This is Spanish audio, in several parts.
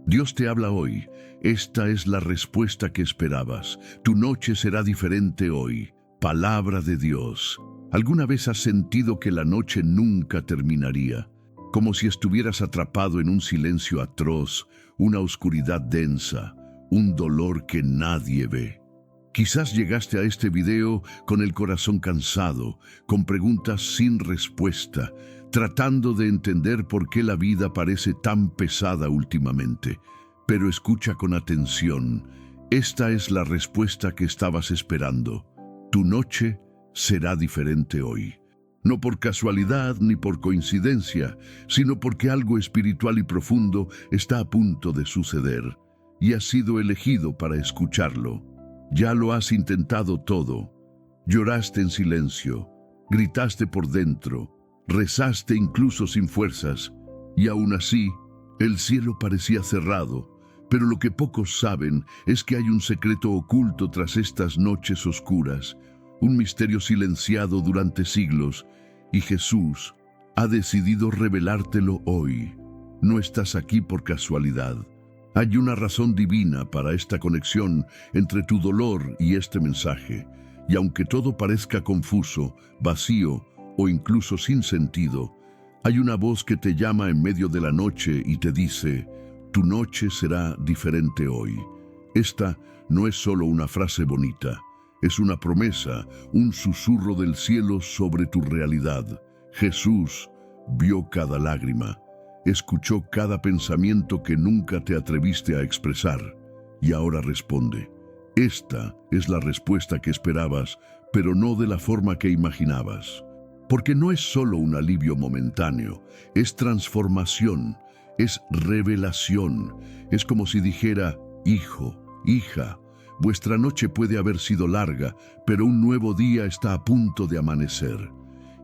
Dios te habla hoy. Esta es la respuesta que esperabas. Tu noche será diferente hoy. Palabra de Dios. ¿Alguna vez has sentido que la noche nunca terminaría? Como si estuvieras atrapado en un silencio atroz, una oscuridad densa, un dolor que nadie ve. Quizás llegaste a este video con el corazón cansado, con preguntas sin respuesta, tratando de entender por qué la vida parece tan pesada últimamente. Pero escucha con atención. Esta es la respuesta que estabas esperando. Tu noche será diferente hoy. No por casualidad ni por coincidencia, sino porque algo espiritual y profundo está a punto de suceder, y has sido elegido para escucharlo. Ya lo has intentado todo. Lloraste en silencio, gritaste por dentro, rezaste incluso sin fuerzas, y aún así, el cielo parecía cerrado. Pero lo que pocos saben es que hay un secreto oculto tras estas noches oscuras, un misterio silenciado durante siglos, y Jesús ha decidido revelártelo hoy. No estás aquí por casualidad. Hay una razón divina para esta conexión entre tu dolor y este mensaje, y aunque todo parezca confuso, vacío o incluso sin sentido, hay una voz que te llama en medio de la noche y te dice: tu noche será diferente hoy. Esta no es solo una frase bonita, es una promesa, un susurro del cielo sobre tu realidad. Jesús vio cada lágrima, escuchó cada pensamiento que nunca te atreviste a expresar, y ahora responde. Esta es la respuesta que esperabas, pero no de la forma que imaginabas. Porque no es solo un alivio momentáneo, es transformación, es revelación. Es como si dijera: hijo, hija, vuestra noche puede haber sido larga, pero un nuevo día está a punto de amanecer.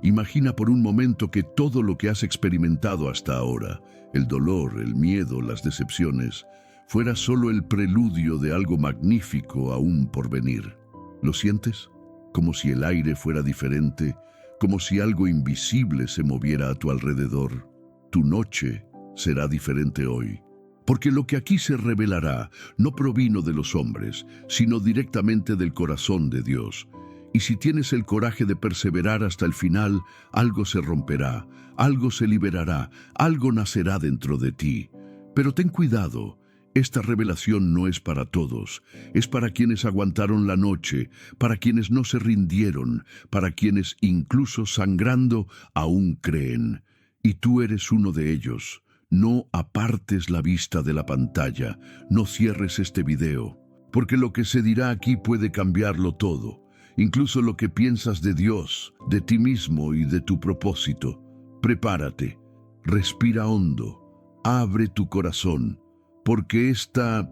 Imagina por un momento que todo lo que has experimentado hasta ahora, el dolor, el miedo, las decepciones, fuera solo el preludio de algo magnífico aún por venir. ¿Lo sientes? Como si el aire fuera diferente, como si algo invisible se moviera a tu alrededor. Tu noche será diferente hoy. Porque lo que aquí se revelará no provino de los hombres, sino directamente del corazón de Dios. Y si tienes el coraje de perseverar hasta el final, algo se romperá, algo se liberará, algo nacerá dentro de ti. Pero ten cuidado, esta revelación no es para todos, es para quienes aguantaron la noche, para quienes no se rindieron, para quienes incluso sangrando aún creen. Y tú eres uno de ellos. No apartes la vista de la pantalla, no cierres este video, porque lo que se dirá aquí puede cambiarlo todo. Incluso lo que piensas de Dios, de ti mismo y de tu propósito. Prepárate, respira hondo, abre tu corazón, porque esta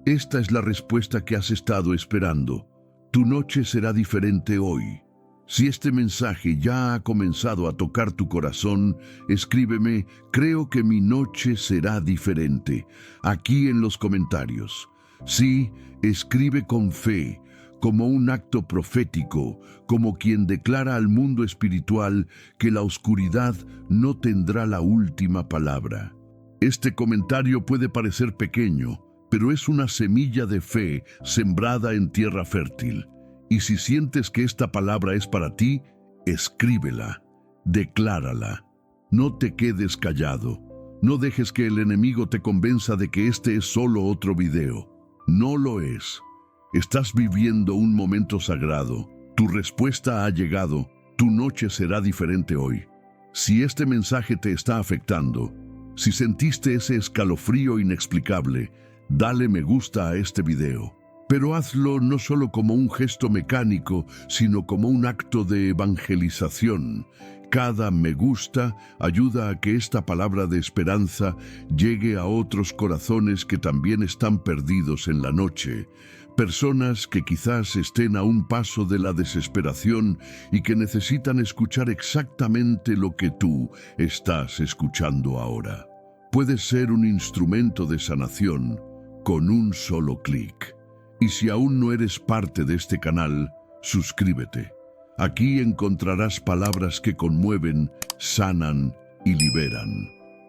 es la respuesta que has estado esperando. Tu noche será diferente hoy. Si este mensaje ya ha comenzado a tocar tu corazón, escríbeme: creo que mi noche será diferente, aquí en los comentarios. Sí, escribe con fe, como un acto profético, como quien declara al mundo espiritual que la oscuridad no tendrá la última palabra. Este comentario puede parecer pequeño, pero es una semilla de fe sembrada en tierra fértil. Y si sientes que esta palabra es para ti, escríbela, declárala. No te quedes callado. No dejes que el enemigo te convenza de que este es solo otro video. No lo es. Estás viviendo un momento sagrado. Tu respuesta ha llegado. Tu noche será diferente hoy. Si este mensaje te está afectando, si sentiste ese escalofrío inexplicable, dale me gusta a este video. Pero hazlo no solo como un gesto mecánico, sino como un acto de evangelización. Cada me gusta ayuda a que esta palabra de esperanza llegue a otros corazones que también están perdidos en la noche. Personas que quizás estén a un paso de la desesperación y que necesitan escuchar exactamente lo que tú estás escuchando ahora. Puedes ser un instrumento de sanación con un solo clic. Y si aún no eres parte de este canal, suscríbete. Aquí encontrarás palabras que conmueven, sanan y liberan.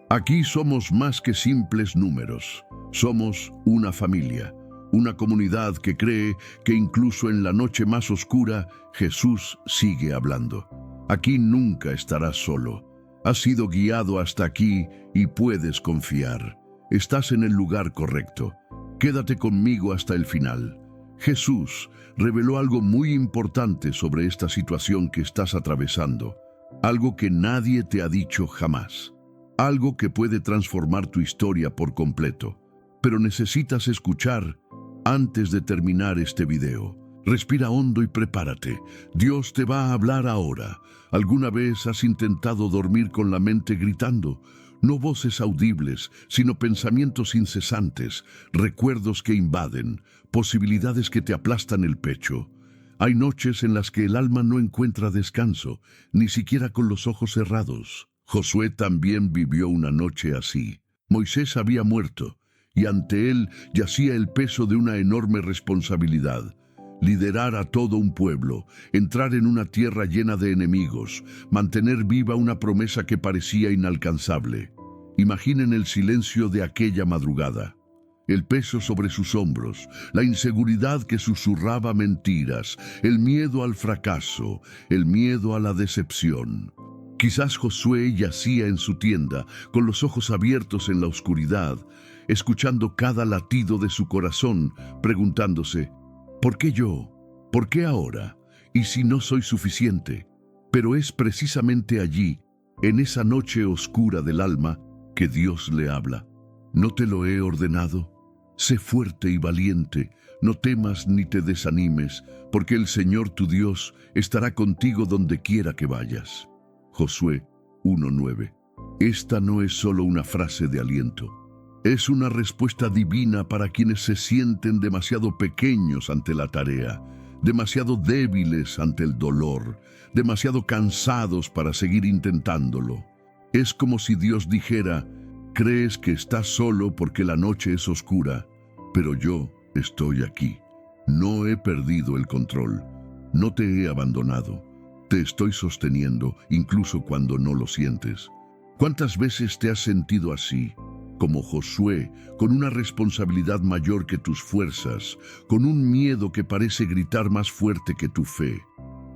Aquí somos más que simples números. Somos una familia, una comunidad que cree que incluso en la noche más oscura, Jesús sigue hablando. Aquí nunca estarás solo. Has sido guiado hasta aquí y puedes confiar. Estás en el lugar correcto. Quédate conmigo hasta el final. Jesús reveló algo muy importante sobre esta situación que estás atravesando. Algo que nadie te ha dicho jamás. Algo que puede transformar tu historia por completo. Pero necesitas escuchar antes de terminar este video. Respira hondo y prepárate. Dios te va a hablar ahora. ¿Alguna vez has intentado dormir con la mente gritando? No voces audibles, sino pensamientos incesantes, recuerdos que invaden, posibilidades que te aplastan el pecho. Hay noches en las que el alma no encuentra descanso, ni siquiera con los ojos cerrados. Josué también vivió una noche así. Moisés había muerto, y ante él yacía el peso de una enorme responsabilidad. Liderar a todo un pueblo, entrar en una tierra llena de enemigos, mantener viva una promesa que parecía inalcanzable. Imaginen el silencio de aquella madrugada. El peso sobre sus hombros, la inseguridad que susurraba mentiras, el miedo al fracaso, el miedo a la decepción. Quizás Josué yacía en su tienda, con los ojos abiertos en la oscuridad, escuchando cada latido de su corazón, preguntándose: ¿por qué yo? ¿Por qué ahora? ¿Y si no soy suficiente? Pero es precisamente allí, en esa noche oscura del alma, que Dios le habla. ¿No te lo he ordenado? Sé fuerte y valiente, no temas ni te desanimes, porque el Señor tu Dios estará contigo donde quiera que vayas. Josué 1:9. Esta no es solo una frase de aliento. Es una respuesta divina para quienes se sienten demasiado pequeños ante la tarea, demasiado débiles ante el dolor, demasiado cansados para seguir intentándolo. Es como si Dios dijera: crees que estás solo porque la noche es oscura, pero yo estoy aquí. No he perdido el control, no te he abandonado, te estoy sosteniendo incluso cuando no lo sientes. ¿Cuántas veces te has sentido así? Como Josué, con una responsabilidad mayor que tus fuerzas, con un miedo que parece gritar más fuerte que tu fe.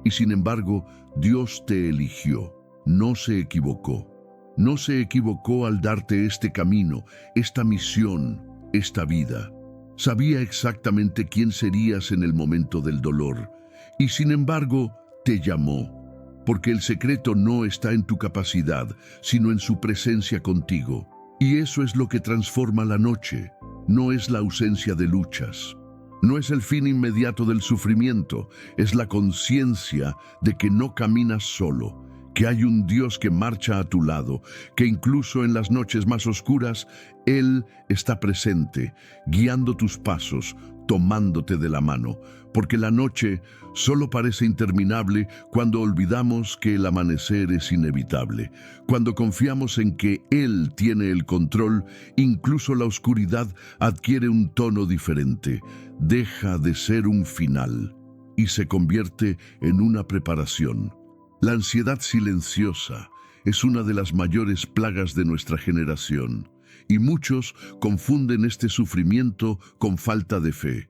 Y sin embargo, Dios te eligió, no se equivocó. No se equivocó al darte este camino, esta misión, esta vida. Sabía exactamente quién serías en el momento del dolor, y sin embargo, te llamó, porque el secreto no está en tu capacidad, sino en su presencia contigo. Y eso es lo que transforma la noche, no es la ausencia de luchas. No es el fin inmediato del sufrimiento, es la conciencia de que no caminas solo, que hay un Dios que marcha a tu lado, que incluso en las noches más oscuras, Él está presente, guiando tus pasos, tomándote de la mano, porque la noche solo parece interminable cuando olvidamos que el amanecer es inevitable. Cuando confiamos en que Él tiene el control, incluso la oscuridad adquiere un tono diferente, deja de ser un final y se convierte en una preparación. La ansiedad silenciosa es una de las mayores plagas de nuestra generación, y muchos confunden este sufrimiento con falta de fe.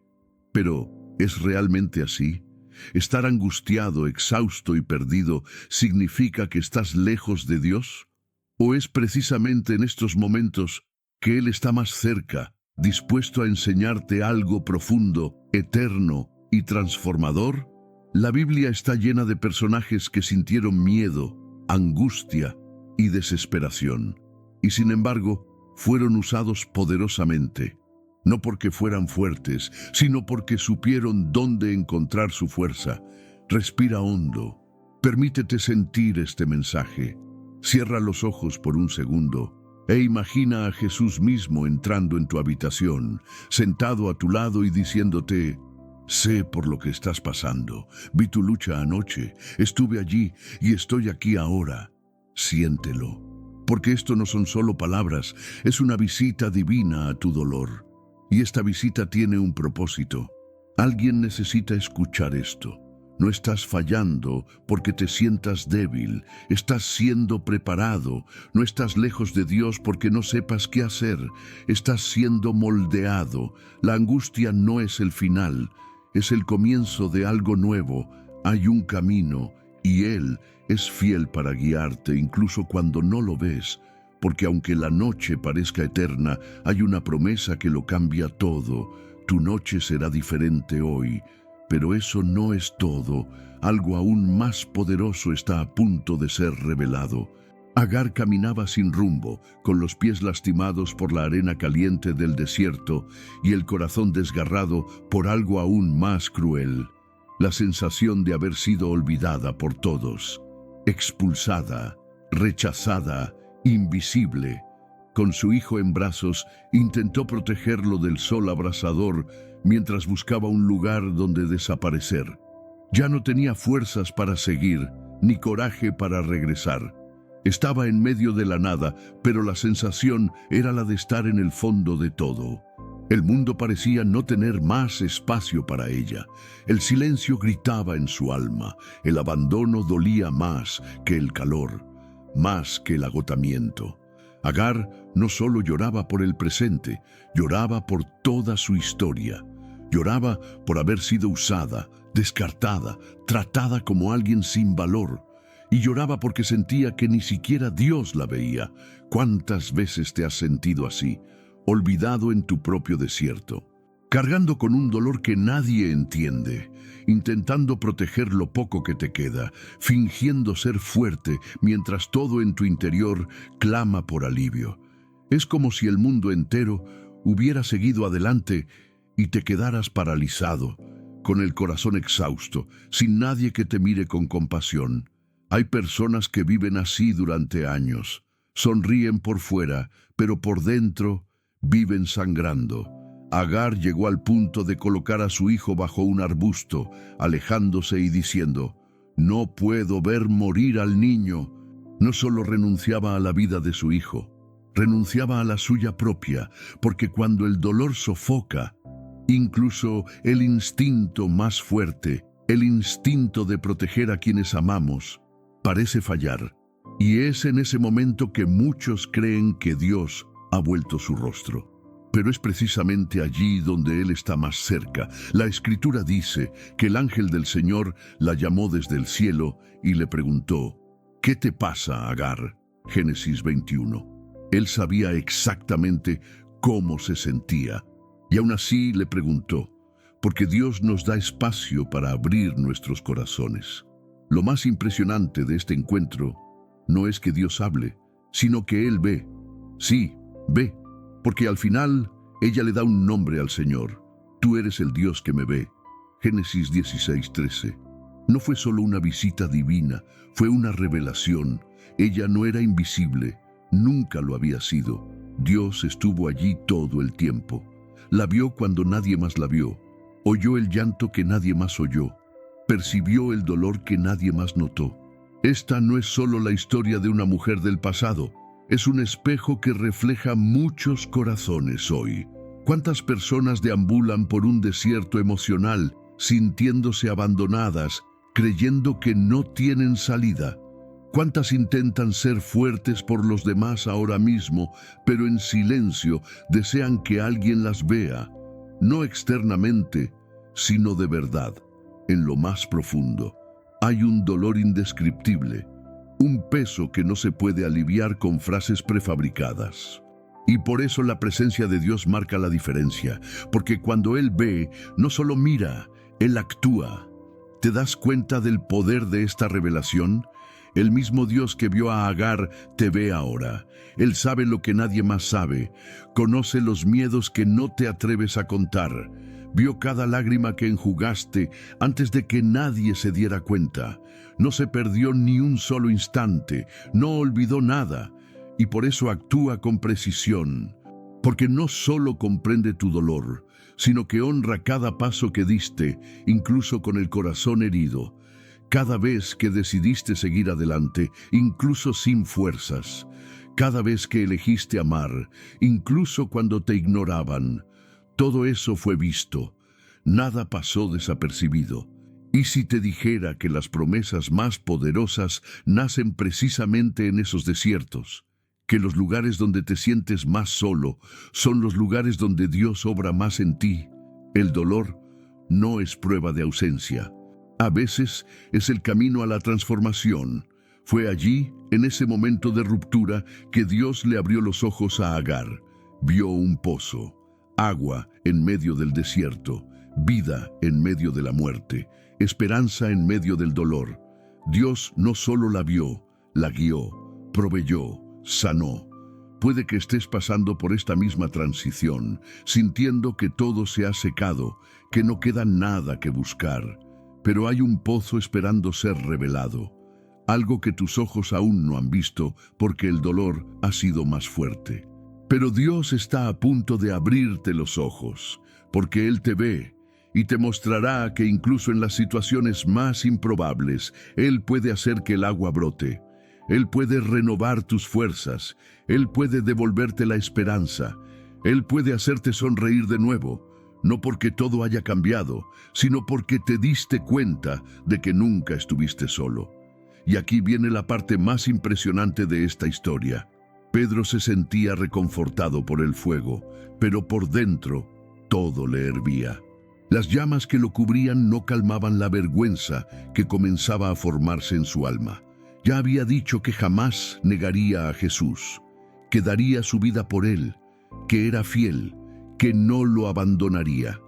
Pero, ¿es realmente así? ¿Estar angustiado, exhausto y perdido significa que estás lejos de Dios? ¿O es precisamente en estos momentos que Él está más cerca, dispuesto a enseñarte algo profundo, eterno y transformador? La Biblia está llena de personajes que sintieron miedo, angustia y desesperación, y sin embargo fueron usados poderosamente, no porque fueran fuertes, sino porque supieron dónde encontrar su fuerza. Respira hondo, permítete sentir este mensaje, cierra los ojos por un segundo e imagina a Jesús mismo entrando en tu habitación, sentado a tu lado y diciéndote: sé por lo que estás pasando, vi tu lucha anoche, estuve allí y estoy aquí ahora. Siéntelo, porque esto no son solo palabras, es una visita divina a tu dolor. Y esta visita tiene un propósito. Alguien necesita escuchar esto. No estás fallando porque te sientas débil, estás siendo preparado. No estás lejos de Dios porque no sepas qué hacer, estás siendo moldeado. La angustia no es el final, es el comienzo de algo nuevo. Hay un camino y Él es fiel para guiarte incluso cuando no lo ves, porque aunque la noche parezca eterna, hay una promesa que lo cambia todo. Tu noche será diferente hoy. Pero eso no es todo. Algo aún más poderoso está a punto de ser revelado. Agar caminaba sin rumbo, con los pies lastimados por la arena caliente del desierto y el corazón desgarrado por algo aún más cruel. La sensación de haber sido olvidada por todos, expulsada, rechazada, invisible. Con su hijo en brazos, intentó protegerlo del sol abrasador mientras buscaba un lugar donde desaparecer. Ya no tenía fuerzas para seguir, ni coraje para regresar. Estaba en medio de la nada, pero la sensación era la de estar en el fondo de todo. El mundo parecía no tener más espacio para ella. El silencio gritaba en su alma. El abandono dolía más que el calor, más que el agotamiento. Agar no solo lloraba por el presente, lloraba por toda su historia. Lloraba por haber sido usada, descartada, tratada como alguien sin valor. Y lloraba porque sentía que ni siquiera Dios la veía. ¿Cuántas veces te has sentido así, olvidado en tu propio desierto, cargando con un dolor que nadie entiende, intentando proteger lo poco que te queda, fingiendo ser fuerte mientras todo en tu interior clama por alivio? Es como si el mundo entero hubiera seguido adelante y te quedaras paralizado, con el corazón exhausto, sin nadie que te mire con compasión. Hay personas que viven así durante años. Sonríen por fuera, pero por dentro viven sangrando. Agar llegó al punto de colocar a su hijo bajo un arbusto, alejándose y diciendo: «No puedo ver morir al niño». No solo renunciaba a la vida de su hijo, renunciaba a la suya propia, porque cuando el dolor sofoca, incluso el instinto más fuerte, el instinto de proteger a quienes amamos, parece fallar. Y es en ese momento que muchos creen que Dios ha vuelto su rostro. Pero es precisamente allí donde Él está más cerca. La Escritura dice que el ángel del Señor la llamó desde el cielo y le preguntó: «¿Qué te pasa, Agar?». Génesis 21. Él sabía exactamente cómo se sentía. Y aún así le preguntó, porque Dios nos da espacio para abrir nuestros corazones. Lo más impresionante de este encuentro no es que Dios hable, sino que Él ve. Sí, ve, porque al final ella le da un nombre al Señor. Tú eres el Dios que me ve. Génesis 16:13. No fue solo una visita divina, fue una revelación. Ella no era invisible, nunca lo había sido. Dios estuvo allí todo el tiempo. La vio cuando nadie más la vio. Oyó el llanto que nadie más oyó. Percibió el dolor que nadie más notó. Esta no es solo la historia de una mujer del pasado, es un espejo que refleja muchos corazones hoy. ¿Cuántas personas deambulan por un desierto emocional, sintiéndose abandonadas, creyendo que no tienen salida? ¿Cuántas intentan ser fuertes por los demás ahora mismo, pero en silencio desean que alguien las vea? No externamente, sino de verdad, en lo más profundo. Hay un dolor indescriptible, un peso que no se puede aliviar con frases prefabricadas. Y por eso la presencia de Dios marca la diferencia, porque cuando Él ve, no solo mira, Él actúa. ¿Te das cuenta del poder de esta revelación? El mismo Dios que vio a Agar te ve ahora. Él sabe lo que nadie más sabe. Conoce los miedos que no te atreves a contar. Vio cada lágrima que enjugaste antes de que nadie se diera cuenta. No se perdió ni un solo instante, no olvidó nada, y por eso actúa con precisión. Porque no solo comprende tu dolor, sino que honra cada paso que diste, incluso con el corazón herido. Cada vez que decidiste seguir adelante, incluso sin fuerzas. Cada vez que elegiste amar, incluso cuando te ignoraban. Todo eso fue visto. Nada pasó desapercibido. ¿Y si te dijera que las promesas más poderosas nacen precisamente en esos desiertos? Que los lugares donde te sientes más solo son los lugares donde Dios obra más en ti. El dolor no es prueba de ausencia. A veces es el camino a la transformación. Fue allí, en ese momento de ruptura, que Dios le abrió los ojos a Agar. Vio un pozo, agua en medio del desierto, vida en medio de la muerte, esperanza en medio del dolor. Dios no solo la vio, la guió, proveyó, sanó. Puede que estés pasando por esta misma transición, sintiendo que todo se ha secado, que no queda nada que buscar, pero hay un pozo esperando ser revelado, algo que tus ojos aún no han visto porque el dolor ha sido más fuerte. Pero Dios está a punto de abrirte los ojos, porque Él te ve y te mostrará que incluso en las situaciones más improbables, Él puede hacer que el agua brote. Él puede renovar tus fuerzas, Él puede devolverte la esperanza, Él puede hacerte sonreír de nuevo, no porque todo haya cambiado, sino porque te diste cuenta de que nunca estuviste solo. Y aquí viene la parte más impresionante de esta historia. Pedro se sentía reconfortado por el fuego, pero por dentro todo le hervía. Las llamas que lo cubrían no calmaban la vergüenza que comenzaba a formarse en su alma. Ya había dicho que jamás negaría a Jesús, que daría su vida por él, que era fiel, que no lo abandonaría.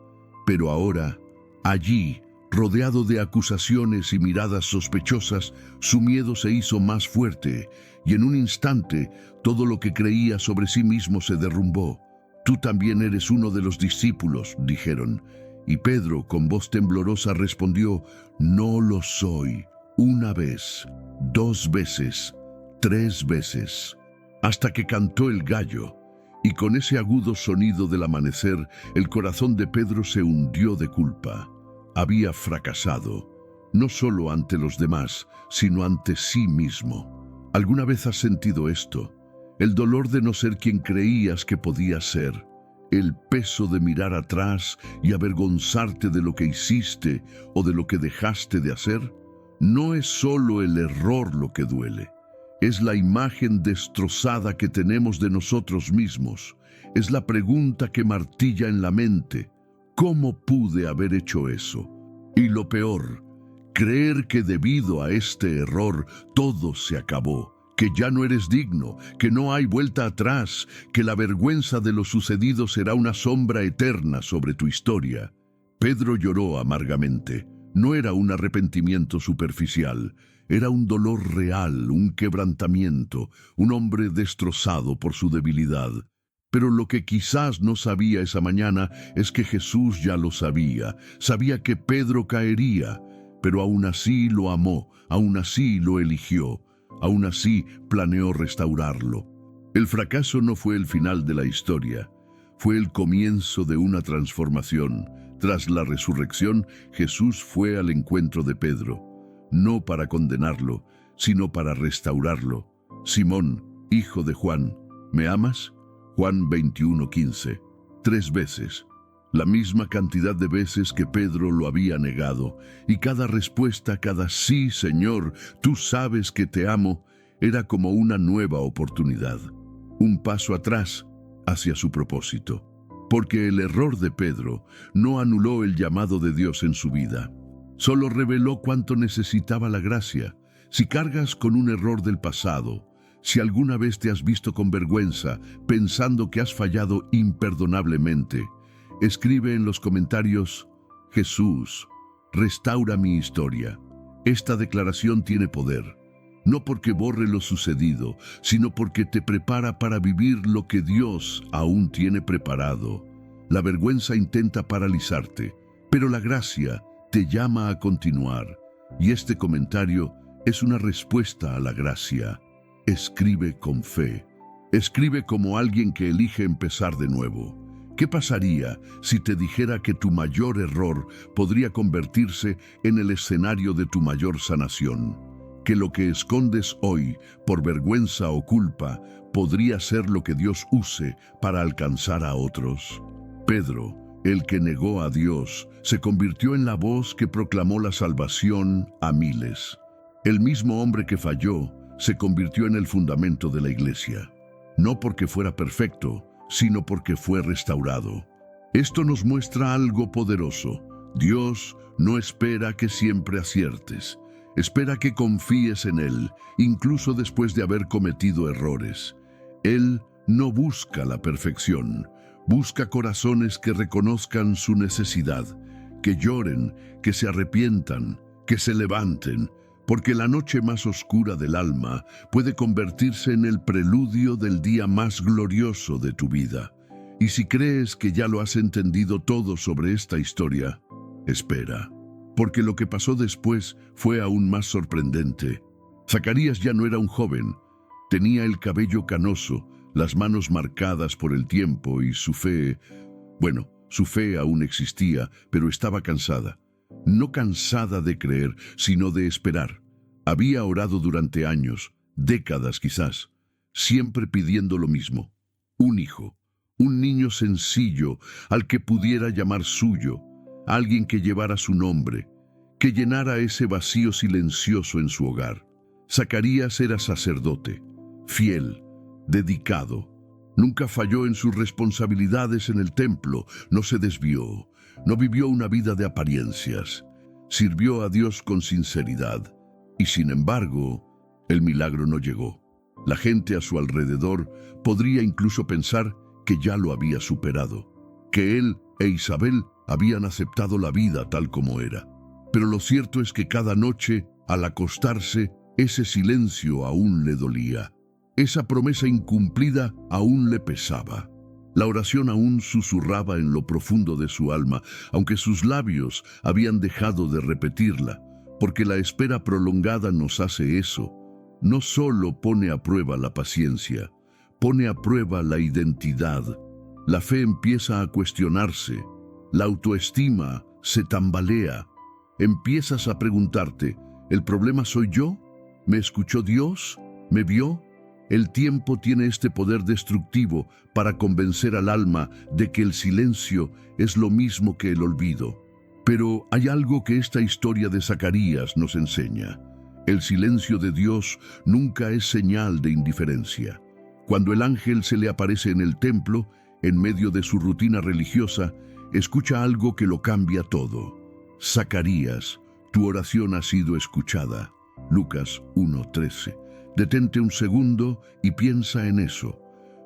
Pero ahora, allí, rodeado de acusaciones y miradas sospechosas, su miedo se hizo más fuerte, y en un instante todo lo que creía sobre sí mismo se derrumbó. «Tú también eres uno de los discípulos», dijeron. Y Pedro, con voz temblorosa, respondió: «No lo soy». Una vez, 2 veces, 3 veces, hasta que cantó el gallo, y con ese agudo sonido del amanecer, el corazón de Pedro se hundió de culpa. Había fracasado, no solo ante los demás, sino ante sí mismo. ¿Alguna vez has sentido esto? El dolor de no ser quien creías que podías ser, el peso de mirar atrás y avergonzarte de lo que hiciste o de lo que dejaste de hacer. No es solo el error lo que duele, es la imagen destrozada que tenemos de nosotros mismos. Es la pregunta que martilla en la mente: ¿cómo pude haber hecho eso? Y lo peor, creer que debido a este error todo se acabó, que ya no eres digno, que no hay vuelta atrás, que la vergüenza de lo sucedido será una sombra eterna sobre tu historia. Pedro lloró amargamente. No era un arrepentimiento superficial, era un dolor real, un quebrantamiento, un hombre destrozado por su debilidad. Pero lo que quizás no sabía esa mañana es que Jesús ya lo sabía, sabía que Pedro caería, pero aún así lo amó, aún así lo eligió, aún así planeó restaurarlo. El fracaso no fue el final de la historia, fue el comienzo de una transformación. Tras la resurrección, Jesús fue al encuentro de Pedro, no para condenarlo, sino para restaurarlo. «Simón, hijo de Juan, ¿me amas?». Juan 21:15. 3 veces, la misma cantidad de veces que Pedro lo había negado, y cada respuesta, cada «sí, Señor, tú sabes que te amo», era como una nueva oportunidad, un paso atrás hacia su propósito. Porque el error de Pedro no anuló el llamado de Dios en su vida, solo reveló cuánto necesitaba la gracia. Si cargas con un error del pasado, si alguna vez te has visto con vergüenza pensando que has fallado imperdonablemente, escribe en los comentarios: «Jesús, restaura mi historia». Esta declaración tiene poder, no porque borre lo sucedido, sino porque te prepara para vivir lo que Dios aún tiene preparado. La vergüenza intenta paralizarte, pero la gracia te llama a continuar. Y este comentario es una respuesta a la gracia. Escribe con fe. Escribe como alguien que elige empezar de nuevo. ¿Qué pasaría si te dijera que tu mayor error podría convertirse en el escenario de tu mayor sanación? Que lo que escondes hoy por vergüenza o culpa podría ser lo que Dios use para alcanzar a otros. Pedro, el que negó a Dios, se convirtió en la voz que proclamó la salvación a miles. El mismo hombre que falló se convirtió en el fundamento de la iglesia, no porque fuera perfecto, sino porque fue restaurado. Esto nos muestra algo poderoso. Dios no espera que siempre aciertes, espera que confíes en Él, incluso después de haber cometido errores. Él no busca la perfección, busca corazones que reconozcan su necesidad, que lloren, que se arrepientan, que se levanten, porque la noche más oscura del alma puede convertirse en el preludio del día más glorioso de tu vida. Y si crees que ya lo has entendido todo sobre esta historia, espera, porque lo que pasó después fue aún más sorprendente. Zacarías ya no era un joven, tenía el cabello canoso, las manos marcadas por el tiempo y su fe aún existía, pero estaba cansada. No cansada de creer, sino de esperar. Había orado durante años, décadas quizás, siempre pidiendo lo mismo: un hijo, un niño sencillo al que pudiera llamar suyo, alguien que llevara su nombre, que llenara ese vacío silencioso en su hogar. Zacarías era sacerdote, fiel, dedicado. Nunca falló en sus responsabilidades en el templo, no se desvió, no vivió una vida de apariencias. Sirvió a Dios con sinceridad. Y sin embargo, el milagro no llegó. La gente a su alrededor podría incluso pensar que ya lo había superado, que él e Isabel habían aceptado la vida tal como era. Pero lo cierto es que cada noche, al acostarse, ese silencio aún le dolía. Esa promesa incumplida aún le pesaba. La oración aún susurraba en lo profundo de su alma, aunque sus labios habían dejado de repetirla, porque la espera prolongada nos hace eso. No solo pone a prueba la paciencia, pone a prueba la identidad. La fe empieza a cuestionarse, la autoestima se tambalea. Empiezas a preguntarte: ¿el problema soy yo? ¿Me escuchó Dios? ¿Me vio? El tiempo tiene este poder destructivo para convencer al alma de que el silencio es lo mismo que el olvido. Pero hay algo que esta historia de Zacarías nos enseña. El silencio de Dios nunca es señal de indiferencia. Cuando el ángel se le aparece en el templo, en medio de su rutina religiosa, escucha algo que lo cambia todo. Zacarías, tu oración ha sido escuchada. Lucas 1:13. Detente un segundo y piensa en eso.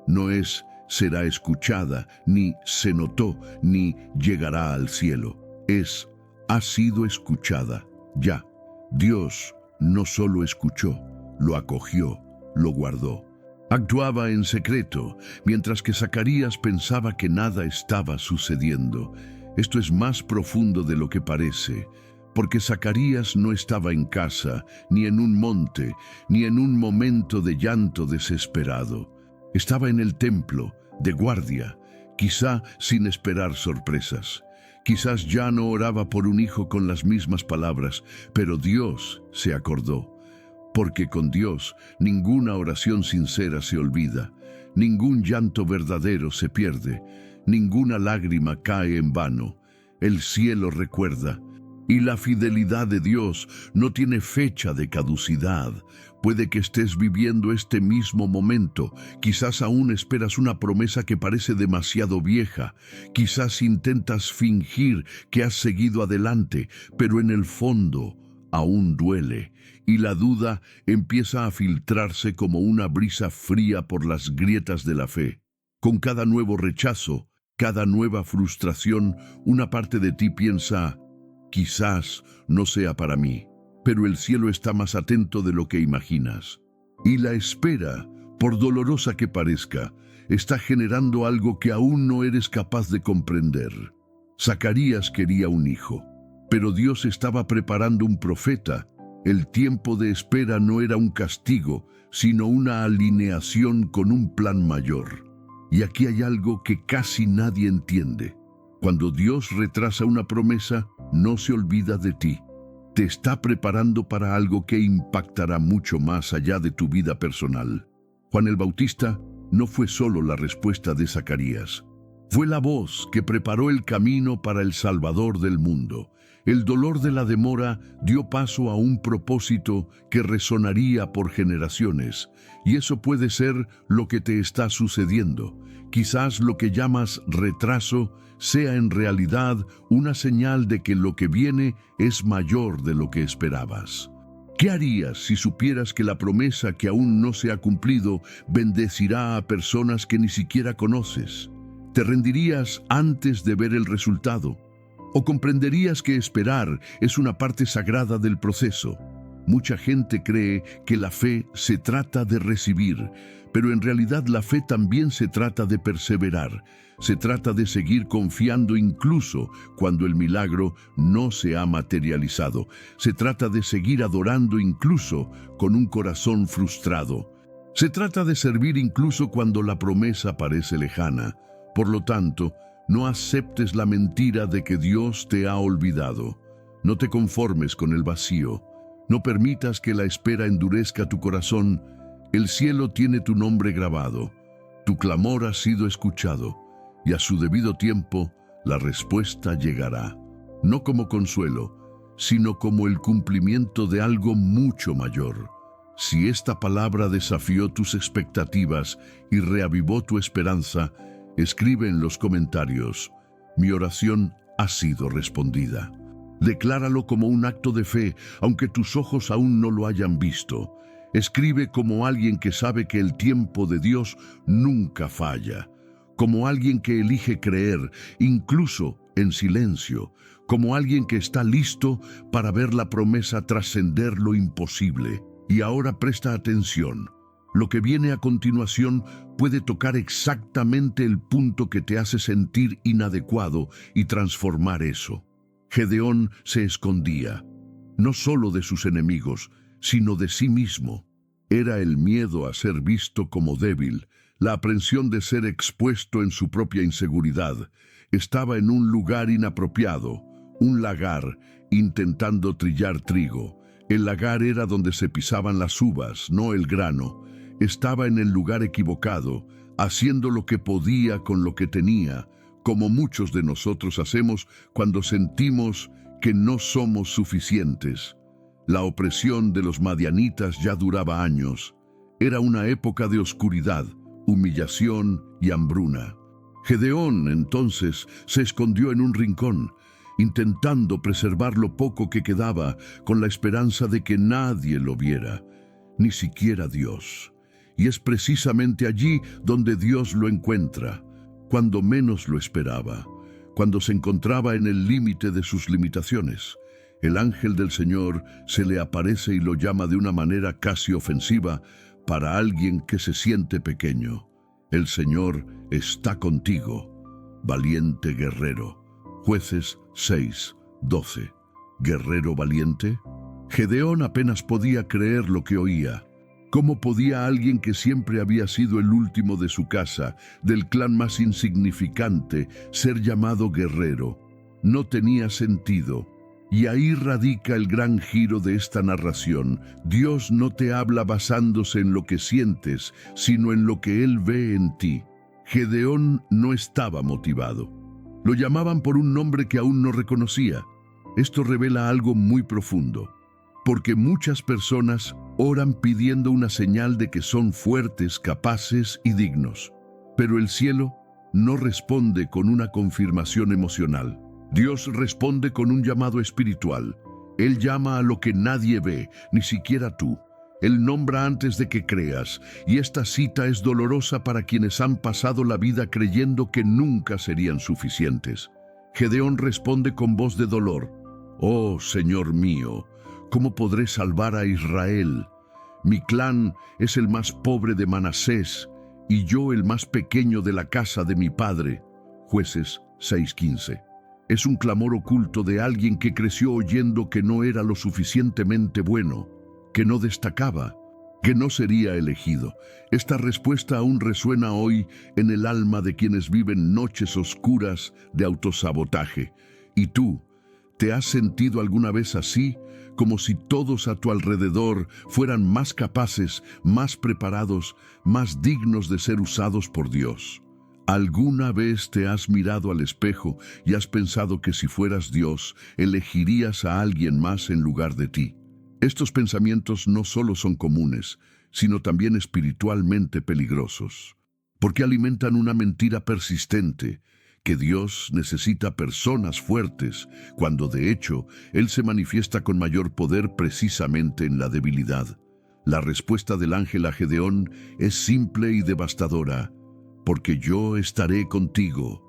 No es será escuchada, ni se notó, ni llegará al cielo. Es ha sido escuchada, ya. Dios no solo escuchó, lo acogió, lo guardó. Actuaba en secreto, mientras que Zacarías pensaba que nada estaba sucediendo. Esto es más profundo de lo que parece, porque Zacarías no estaba en casa, ni en un monte, ni en un momento de llanto desesperado. Estaba en el templo, de guardia, quizá sin esperar sorpresas. Quizás ya no oraba por un hijo con las mismas palabras, pero Dios se acordó. Porque con Dios ninguna oración sincera se olvida, ningún llanto verdadero se pierde, ninguna lágrima cae en vano. El cielo recuerda, y la fidelidad de Dios no tiene fecha de caducidad. Puede que estés viviendo este mismo momento, quizás aún esperas una promesa que parece demasiado vieja, quizás intentas fingir que has seguido adelante, pero en el fondo aún duele, y la duda empieza a filtrarse como una brisa fría por las grietas de la fe. Con cada nuevo rechazo, cada nueva frustración, una parte de ti piensa: quizás no sea para mí, pero el cielo está más atento de lo que imaginas. Y la espera, por dolorosa que parezca, está generando algo que aún no eres capaz de comprender. Zacarías quería un hijo, pero Dios estaba preparando un profeta. El tiempo de espera no era un castigo, sino una alineación con un plan mayor. Y aquí hay algo que casi nadie entiende. Cuando Dios retrasa una promesa, no se olvida de ti. Te está preparando para algo que impactará mucho más allá de tu vida personal. Juan el Bautista no fue solo la respuesta de Zacarías. Fue la voz que preparó el camino para el Salvador del mundo. El dolor de la demora dio paso a un propósito que resonaría por generaciones, y eso puede ser lo que te está sucediendo. Quizás lo que llamas retraso sea en realidad una señal de que lo que viene es mayor de lo que esperabas. ¿Qué harías si supieras que la promesa que aún no se ha cumplido bendecirá a personas que ni siquiera conoces? ¿Te rendirías antes de ver el resultado? ¿O comprenderías que esperar es una parte sagrada del proceso? Mucha gente cree que la fe se trata de recibir, pero en realidad la fe también se trata de perseverar. Se trata de seguir confiando incluso cuando el milagro no se ha materializado. Se trata de seguir adorando incluso con un corazón frustrado. Se trata de servir incluso cuando la promesa parece lejana. Por lo tanto, no aceptes la mentira de que Dios te ha olvidado. No te conformes con el vacío. No permitas que la espera endurezca tu corazón. El cielo tiene tu nombre grabado. Tu clamor ha sido escuchado, y a su debido tiempo la respuesta llegará. No como consuelo, sino como el cumplimiento de algo mucho mayor. Si esta palabra desafió tus expectativas y reavivó tu esperanza, escribe en los comentarios: mi oración ha sido respondida. Decláralo como un acto de fe, aunque tus ojos aún no lo hayan visto. Escribe como alguien que sabe que el tiempo de Dios nunca falla, como alguien que elige creer, incluso en silencio, como alguien que está listo para ver la promesa trascender lo imposible. Y ahora presta atención. Lo que viene a continuación puede tocar exactamente el punto que te hace sentir inadecuado y transformar eso. Gedeón se escondía, no solo de sus enemigos, sino de sí mismo. Era el miedo a ser visto como débil, la aprensión de ser expuesto en su propia inseguridad. Estaba en un lugar inapropiado, un lagar, intentando trillar trigo. El lagar era donde se pisaban las uvas, no el grano. Estaba en el lugar equivocado, haciendo lo que podía con lo que tenía, como muchos de nosotros hacemos cuando sentimos que no somos suficientes. La opresión de los madianitas ya duraba años. Era una época de oscuridad, humillación y hambruna. Gedeón, entonces, se escondió en un rincón, intentando preservar lo poco que quedaba con la esperanza de que nadie lo viera, ni siquiera Dios. Y es precisamente allí donde Dios lo encuentra, cuando menos lo esperaba, cuando se encontraba en el límite de sus limitaciones. El ángel del Señor se le aparece y lo llama de una manera casi ofensiva para alguien que se siente pequeño. El Señor está contigo, valiente guerrero. Jueces 6:12. ¿Guerrero valiente? Gedeón apenas podía creer lo que oía. ¿Cómo podía alguien que siempre había sido el último de su casa, del clan más insignificante, ser llamado guerrero? No tenía sentido. Y ahí radica el gran giro de esta narración. Dios no te habla basándose en lo que sientes, sino en lo que Él ve en ti. Gedeón no estaba motivado. Lo llamaban por un nombre que aún no reconocía. Esto revela algo muy profundo, porque muchas personas oran pidiendo una señal de que son fuertes, capaces y dignos. Pero el cielo no responde con una confirmación emocional. Dios responde con un llamado espiritual. Él llama a lo que nadie ve, ni siquiera tú. Él nombra antes de que creas, y esta cita es dolorosa para quienes han pasado la vida creyendo que nunca serían suficientes. Gedeón responde con voz de dolor: «Oh, Señor mío, ¿cómo podré salvar a Israel? Mi clan es el más pobre de Manasés, y yo el más pequeño de la casa de mi padre». Jueces 6:15. Es un clamor oculto de alguien que creció oyendo que no era lo suficientemente bueno, que no destacaba, que no sería elegido. Esta respuesta aún resuena hoy en el alma de quienes viven noches oscuras de autosabotaje. ¿Y tú, te has sentido alguna vez así, como si todos a tu alrededor fueran más capaces, más preparados, más dignos de ser usados por Dios? ¿Alguna vez te has mirado al espejo y has pensado que si fueras Dios, elegirías a alguien más en lugar de ti? Estos pensamientos no solo son comunes, sino también espiritualmente peligrosos, porque alimentan una mentira persistente, que Dios necesita personas fuertes, cuando de hecho Él se manifiesta con mayor poder precisamente en la debilidad. La respuesta del ángel a Gedeón es simple y devastadora: porque yo estaré contigo.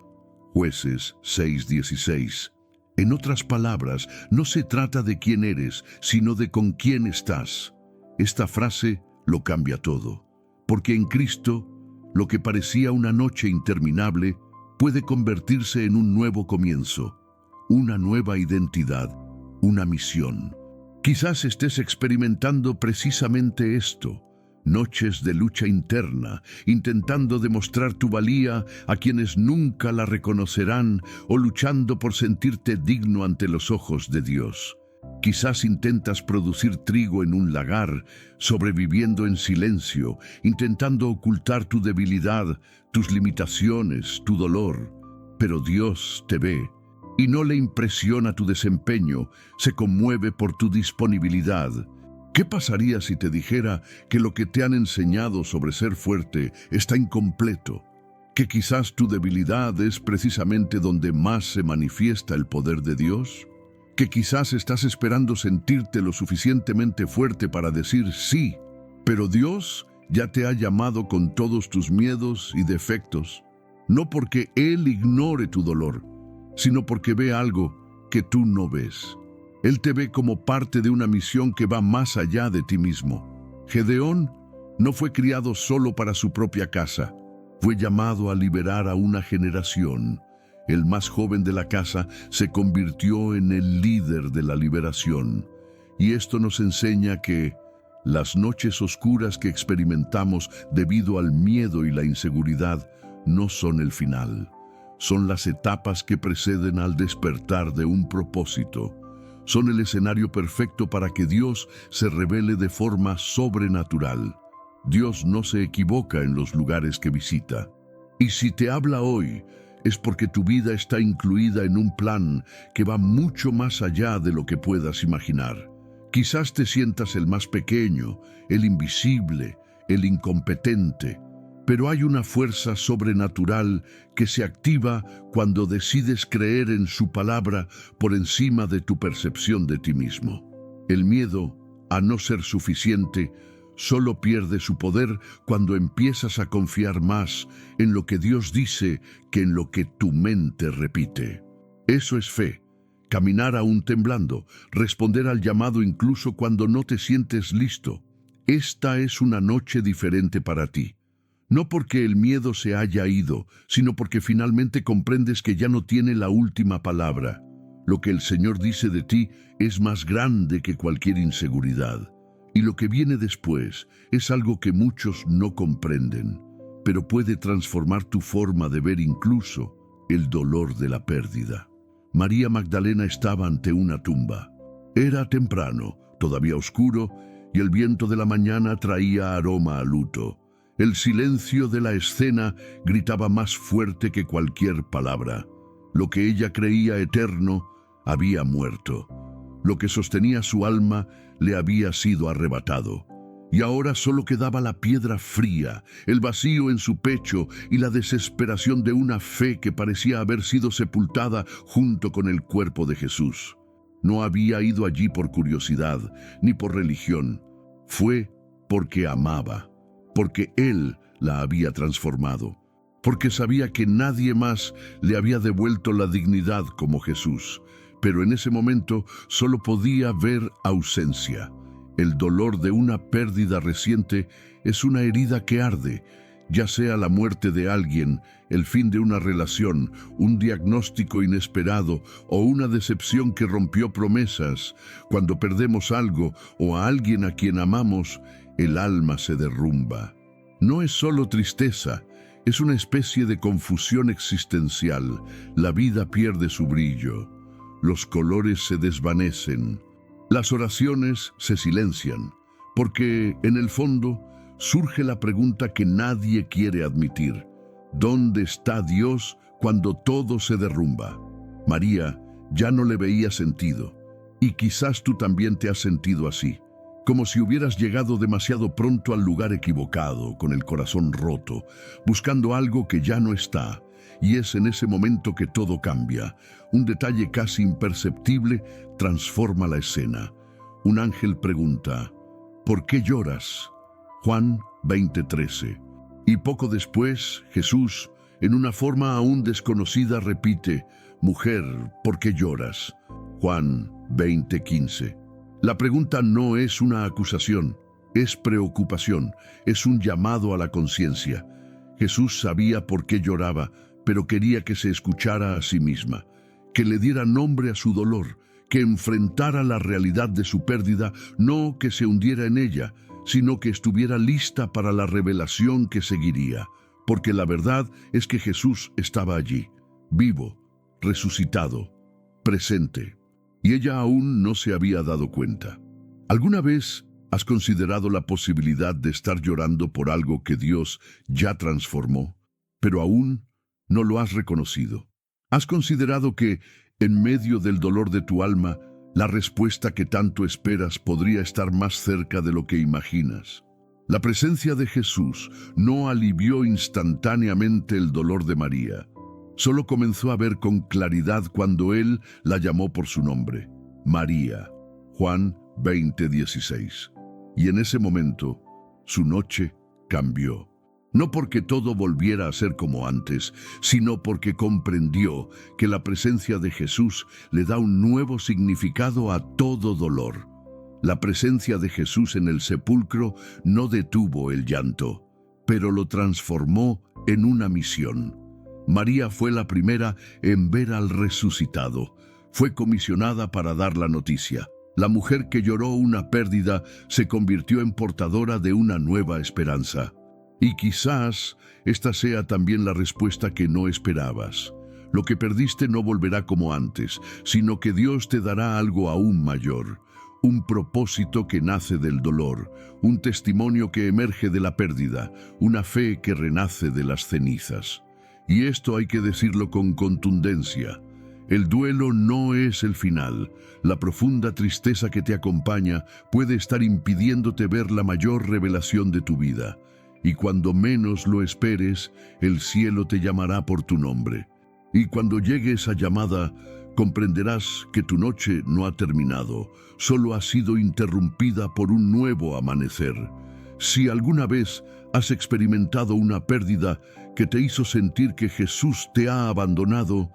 Jueces 6:16. En otras palabras, no se trata de quién eres, sino de con quién estás. Esta frase lo cambia todo, porque en Cristo, lo que parecía una noche interminable puede convertirse en un nuevo comienzo, una nueva identidad, una misión. Quizás estés experimentando precisamente esto: noches de lucha interna, intentando demostrar tu valía a quienes nunca la reconocerán, o luchando por sentirte digno ante los ojos de Dios. Quizás intentas producir trigo en un lagar, sobreviviendo en silencio, intentando ocultar tu debilidad, tus limitaciones, tu dolor. Pero Dios te ve y no le impresiona tu desempeño, se conmueve por tu disponibilidad. ¿Qué pasaría si te dijera que lo que te han enseñado sobre ser fuerte está incompleto? ¿Que quizás tu debilidad es precisamente donde más se manifiesta el poder de Dios? ¿Que quizás estás esperando sentirte lo suficientemente fuerte para decir sí, pero Dios ya te ha llamado con todos tus miedos y defectos? No porque Él ignore tu dolor, sino porque ve algo que tú no ves. Él te ve como parte de una misión que va más allá de ti mismo. Gedeón no fue criado solo para su propia casa, fue llamado a liberar a una generación. El más joven de la casa se convirtió en el líder de la liberación. Y esto nos enseña que las noches oscuras que experimentamos debido al miedo y la inseguridad no son el final. Son las etapas que preceden al despertar de un propósito. Son el escenario perfecto para que Dios se revele de forma sobrenatural. Dios no se equivoca en los lugares que visita. Y si te habla hoy, es porque tu vida está incluida en un plan que va mucho más allá de lo que puedas imaginar. Quizás te sientas el más pequeño, el invisible, el incompetente, pero hay una fuerza sobrenatural que se activa cuando decides creer en su palabra por encima de tu percepción de ti mismo. El miedo a no ser suficiente solo pierde su poder cuando empiezas a confiar más en lo que Dios dice que en lo que tu mente repite. Eso es fe. Caminar aún temblando, responder al llamado incluso cuando no te sientes listo. Esta es una noche diferente para ti. No porque el miedo se haya ido, sino porque finalmente comprendes que ya no tiene la última palabra. Lo que el Señor dice de ti es más grande que cualquier inseguridad. Y lo que viene después es algo que muchos no comprenden, pero puede transformar tu forma de ver incluso el dolor de la pérdida. María Magdalena estaba ante una tumba. Era temprano, todavía oscuro, y el viento de la mañana traía aroma a luto. El silencio de la escena gritaba más fuerte que cualquier palabra. Lo que ella creía eterno había muerto. Lo que sostenía su alma le había sido arrebatado. Y ahora solo quedaba la piedra fría, el vacío en su pecho y la desesperación de una fe que parecía haber sido sepultada junto con el cuerpo de Jesús. No había ido allí por curiosidad, ni por religión. Fue porque amaba, porque Él la había transformado, porque sabía que nadie más le había devuelto la dignidad como Jesús. Pero en ese momento solo podía ver ausencia. El dolor de una pérdida reciente es una herida que arde, ya sea la muerte de alguien, el fin de una relación, un diagnóstico inesperado o una decepción que rompió promesas. Cuando perdemos algo o a alguien a quien amamos, el alma se derrumba. No es solo tristeza, es una especie de confusión existencial. La vida pierde su brillo. Los colores se desvanecen. Las oraciones se silencian, porque en el fondo surge la pregunta que nadie quiere admitir. ¿Dónde está Dios cuando todo se derrumba? María ya no le veía sentido, y quizás tú también te has sentido así, como si hubieras llegado demasiado pronto al lugar equivocado, con el corazón roto, buscando algo que ya no está, y es en ese momento que todo cambia. Un detalle casi imperceptible transforma la escena. Un ángel pregunta, ¿por qué lloras? Juan 20:13. Y poco después, Jesús, en una forma aún desconocida, repite, mujer, ¿por qué lloras? Juan 20:15. La pregunta no es una acusación, es preocupación, es un llamado a la conciencia. Jesús sabía por qué lloraba, pero quería que se escuchara a sí misma, que le diera nombre a su dolor, que enfrentara la realidad de su pérdida, no que se hundiera en ella, sino que estuviera lista para la revelación que seguiría, porque la verdad es que Jesús estaba allí, vivo, resucitado, presente, y ella aún no se había dado cuenta. ¿Alguna vez has considerado la posibilidad de estar llorando por algo que Dios ya transformó, pero aún no lo has reconocido? ¿Has considerado que, en medio del dolor de tu alma, la respuesta que tanto esperas podría estar más cerca de lo que imaginas? La presencia de Jesús no alivió instantáneamente el dolor de María. Solo comenzó a ver con claridad cuando Él la llamó por su nombre, María. Juan 20:16. Y en ese momento, su noche cambió. No porque todo volviera a ser como antes, sino porque comprendió que la presencia de Jesús le da un nuevo significado a todo dolor. La presencia de Jesús en el sepulcro no detuvo el llanto, pero lo transformó en una misión. María fue la primera en ver al resucitado. Fue comisionada para dar la noticia. La mujer que lloró una pérdida se convirtió en portadora de una nueva esperanza. Y quizás esta sea también la respuesta que no esperabas. Lo que perdiste no volverá como antes, sino que Dios te dará algo aún mayor. Un propósito que nace del dolor, un testimonio que emerge de la pérdida, una fe que renace de las cenizas. Y esto hay que decirlo con contundencia. El duelo no es el final. La profunda tristeza que te acompaña puede estar impidiéndote ver la mayor revelación de tu vida. Y cuando menos lo esperes, el cielo te llamará por tu nombre. Y cuando llegue esa llamada, comprenderás que tu noche no ha terminado, solo ha sido interrumpida por un nuevo amanecer. Si alguna vez has experimentado una pérdida que te hizo sentir que Jesús te ha abandonado,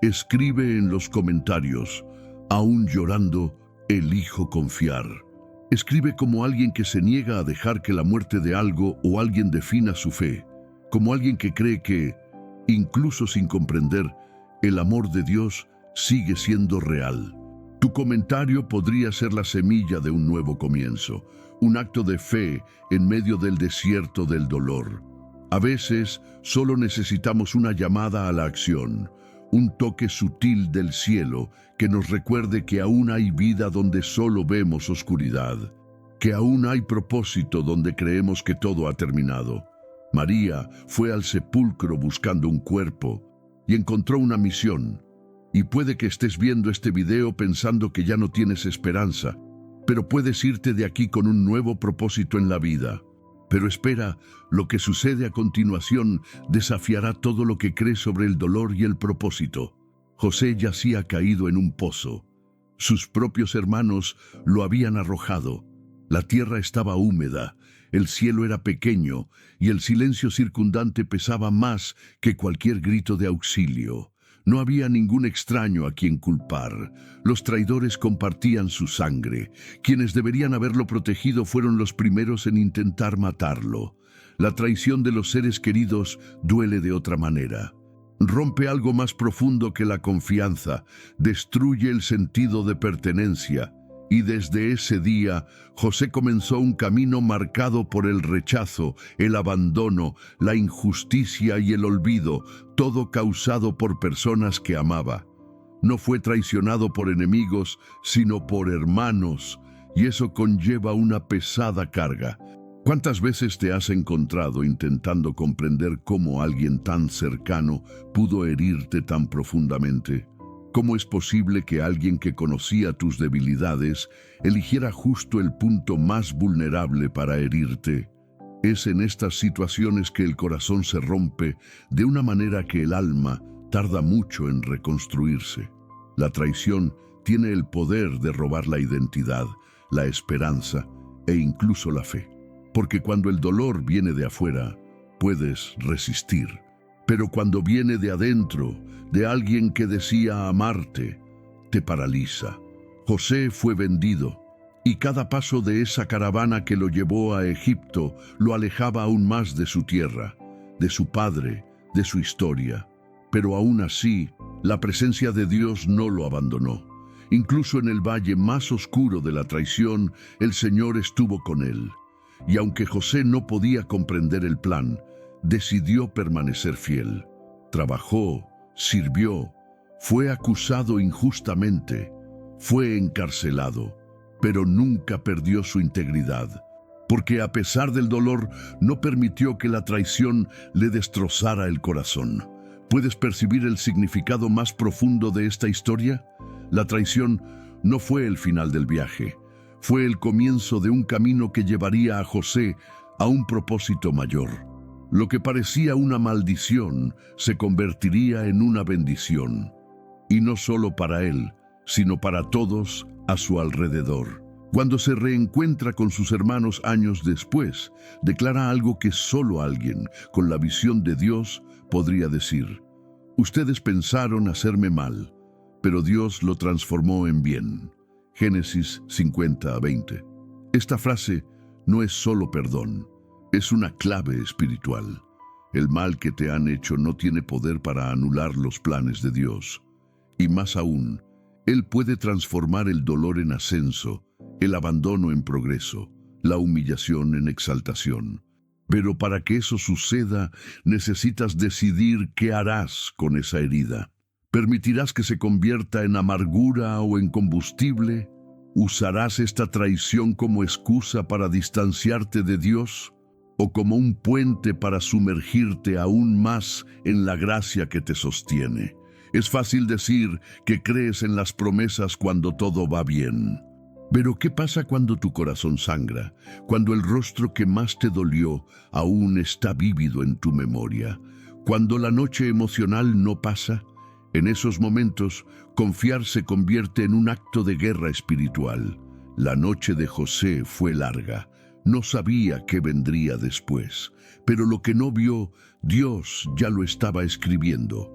escribe en los comentarios, aún llorando, elijo confiar. Escribe como alguien que se niega a dejar que la muerte de algo o alguien defina su fe, como alguien que cree que, incluso sin comprender, el amor de Dios sigue siendo real. Tu comentario podría ser la semilla de un nuevo comienzo, un acto de fe en medio del desierto del dolor. A veces solo necesitamos una llamada a la acción, un toque sutil del cielo que nos recuerde que aún hay vida donde solo vemos oscuridad, que aún hay propósito donde creemos que todo ha terminado. María fue al sepulcro buscando un cuerpo y encontró una misión. Y puede que estés viendo este video pensando que ya no tienes esperanza, pero puedes irte de aquí con un nuevo propósito en la vida. Pero espera, lo que sucede a continuación desafiará todo lo que crees sobre el dolor y el propósito. José yacía caído en un pozo. Sus propios hermanos lo habían arrojado. La tierra estaba húmeda, el cielo era pequeño y el silencio circundante pesaba más que cualquier grito de auxilio. No había ningún extraño a quien culpar. Los traidores compartían su sangre. Quienes deberían haberlo protegido fueron los primeros en intentar matarlo. La traición de los seres queridos duele de otra manera. Rompe algo más profundo que la confianza, destruye el sentido de pertenencia. Y desde ese día, José comenzó un camino marcado por el rechazo, el abandono, la injusticia y el olvido, todo causado por personas que amaba. No fue traicionado por enemigos, sino por hermanos, y eso conlleva una pesada carga. ¿Cuántas veces te has encontrado intentando comprender cómo alguien tan cercano pudo herirte tan profundamente? ¿Cómo es posible que alguien que conocía tus debilidades eligiera justo el punto más vulnerable para herirte? Es en estas situaciones que el corazón se rompe de una manera que el alma tarda mucho en reconstruirse. La traición tiene el poder de robar la identidad, la esperanza e incluso la fe. Porque cuando el dolor viene de afuera, puedes resistir. Pero cuando viene de adentro, de alguien que decía amarte, te paraliza. José fue vendido, y cada paso de esa caravana que lo llevó a Egipto lo alejaba aún más de su tierra, de su padre, de su historia. Pero aún así, la presencia de Dios no lo abandonó. Incluso en el valle más oscuro de la traición, el Señor estuvo con él. Y aunque José no podía comprender el plan, decidió permanecer fiel. Trabajó, sirvió, fue acusado injustamente, fue encarcelado, pero nunca perdió su integridad, porque a pesar del dolor no permitió que la traición le destrozara el corazón. ¿Puedes percibir el significado más profundo de esta historia? La traición no fue el final del viaje. Fue el comienzo de un camino que llevaría a José a un propósito mayor. Lo que parecía una maldición se convertiría en una bendición. Y no solo para él, sino para todos a su alrededor. Cuando se reencuentra con sus hermanos años después, declara algo que solo alguien con la visión de Dios podría decir. Ustedes pensaron hacerme mal, pero Dios lo transformó en bien. Génesis 50:20. Esta frase no es solo perdón, es una clave espiritual. El mal que te han hecho no tiene poder para anular los planes de Dios. Y más aún, Él puede transformar el dolor en ascenso, el abandono en progreso, la humillación en exaltación. Pero para que eso suceda, necesitas decidir qué harás con esa herida. ¿Permitirás que se convierta en amargura o en combustible? ¿Usarás esta traición como excusa para distanciarte de Dios? ¿O como un puente para sumergirte aún más en la gracia que te sostiene? Es fácil decir que crees en las promesas cuando todo va bien. Pero ¿qué pasa cuando tu corazón sangra? Cuando el rostro que más te dolió aún está vívido en tu memoria. Cuando la noche emocional no pasa. En esos momentos, confiar se convierte en un acto de guerra espiritual. La noche de José fue larga. No sabía qué vendría después, pero lo que no vio, Dios ya lo estaba escribiendo.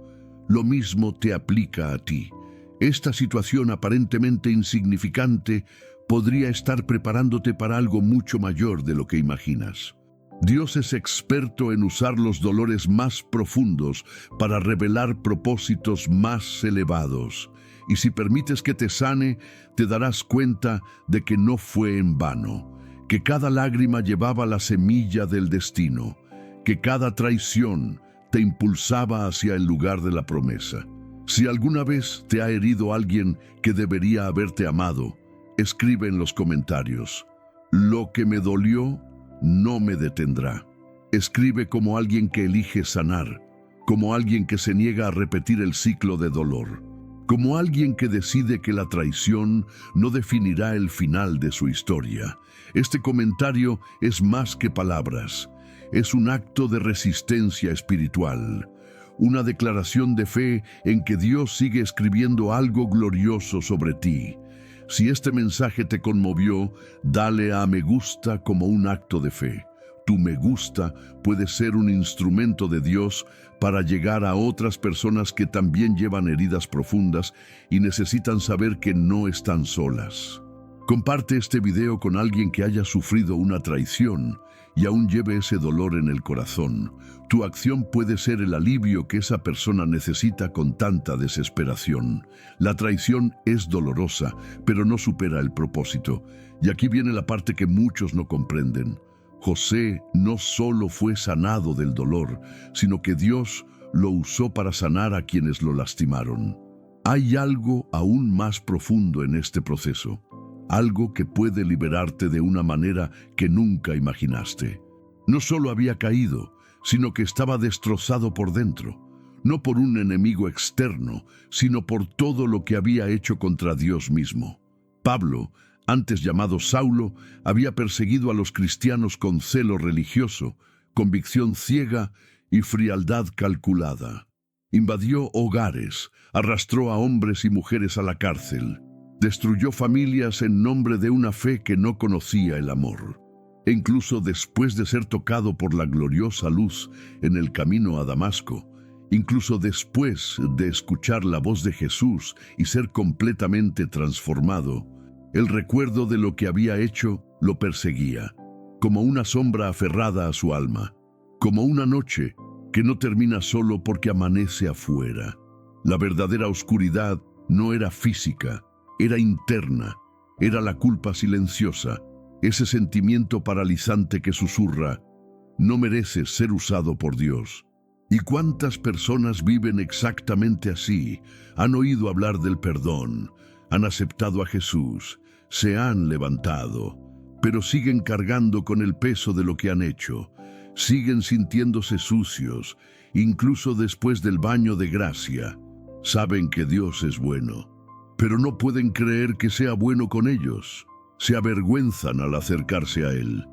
Lo mismo te aplica a ti. Esta situación aparentemente insignificante podría estar preparándote para algo mucho mayor de lo que imaginas. Dios es experto en usar los dolores más profundos para revelar propósitos más elevados. Y si permites que te sane, te darás cuenta de que no fue en vano, que cada lágrima llevaba la semilla del destino, que cada traición te impulsaba hacia el lugar de la promesa. Si alguna vez te ha herido alguien que debería haberte amado, escribe en los comentarios: lo que me dolió no me detendrá. Escribe como alguien que elige sanar, como alguien que se niega a repetir el ciclo de dolor, como alguien que decide que la traición no definirá el final de su historia. Este comentario es más que palabras, es un acto de resistencia espiritual, una declaración de fe en que Dios sigue escribiendo algo glorioso sobre ti. Si este mensaje te conmovió, dale a me gusta como un acto de fe. Tu me gusta puede ser un instrumento de Dios para llegar a otras personas que también llevan heridas profundas y necesitan saber que no están solas. Comparte este video con alguien que haya sufrido una traición y aún lleve ese dolor en el corazón. Tu acción puede ser el alivio que esa persona necesita con tanta desesperación. La traición es dolorosa, pero no supera el propósito. Y aquí viene la parte que muchos no comprenden. José no solo fue sanado del dolor, sino que Dios lo usó para sanar a quienes lo lastimaron. Hay algo aún más profundo en este proceso. algo que puede liberarte de una manera que nunca imaginaste. No solo había caído, sino que estaba destrozado por dentro, no por un enemigo externo, sino por todo lo que había hecho contra Dios mismo. Pablo, antes llamado Saulo, había perseguido a los cristianos con celo religioso, convicción ciega y frialdad calculada. Invadió hogares, arrastró a hombres y mujeres a la cárcel, destruyó familias en nombre de una fe que no conocía el amor. E incluso después de ser tocado por la gloriosa luz en el camino a Damasco, incluso después de escuchar la voz de Jesús y ser completamente transformado, el recuerdo de lo que había hecho lo perseguía, como una sombra aferrada a su alma, como una noche que no termina solo porque amanece afuera. La verdadera oscuridad no era física, era interna, era la culpa silenciosa, ese sentimiento paralizante que susurra: no mereces ser usado por Dios. ¿Y cuántas personas viven exactamente así? Han oído hablar del perdón, han aceptado a Jesús, se han levantado, pero siguen cargando con el peso de lo que han hecho, siguen sintiéndose sucios, incluso después del baño de gracia. Saben que Dios es bueno, pero no pueden creer que sea bueno con ellos. Se avergüenzan al acercarse a Él.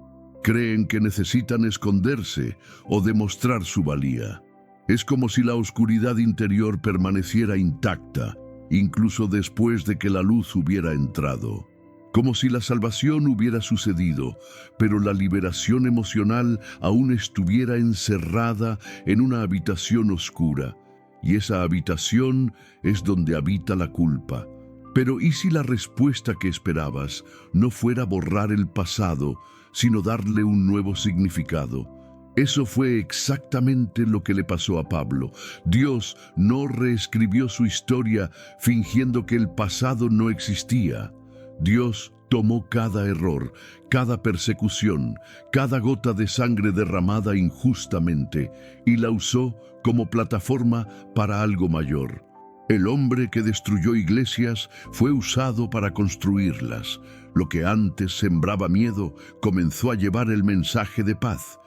Creen que necesitan esconderse o demostrar su valía. Es como si la oscuridad interior permaneciera intacta, incluso después de que la luz hubiera entrado. Como si la salvación hubiera sucedido, pero la liberación emocional aún estuviera encerrada en una habitación oscura. Y esa habitación es donde habita la culpa. Pero ¿y si la respuesta que esperabas no fuera borrar el pasado, sino darle un nuevo significado? Eso fue exactamente lo que le pasó a Pablo. Dios no reescribió su historia fingiendo que el pasado no existía. Dios tomó cada error, cada persecución, cada gota de sangre derramada injustamente y la usó como plataforma para algo mayor. El hombre que destruyó iglesias fue usado para construirlas. Lo que antes sembraba miedo comenzó a llevar el mensaje de paz.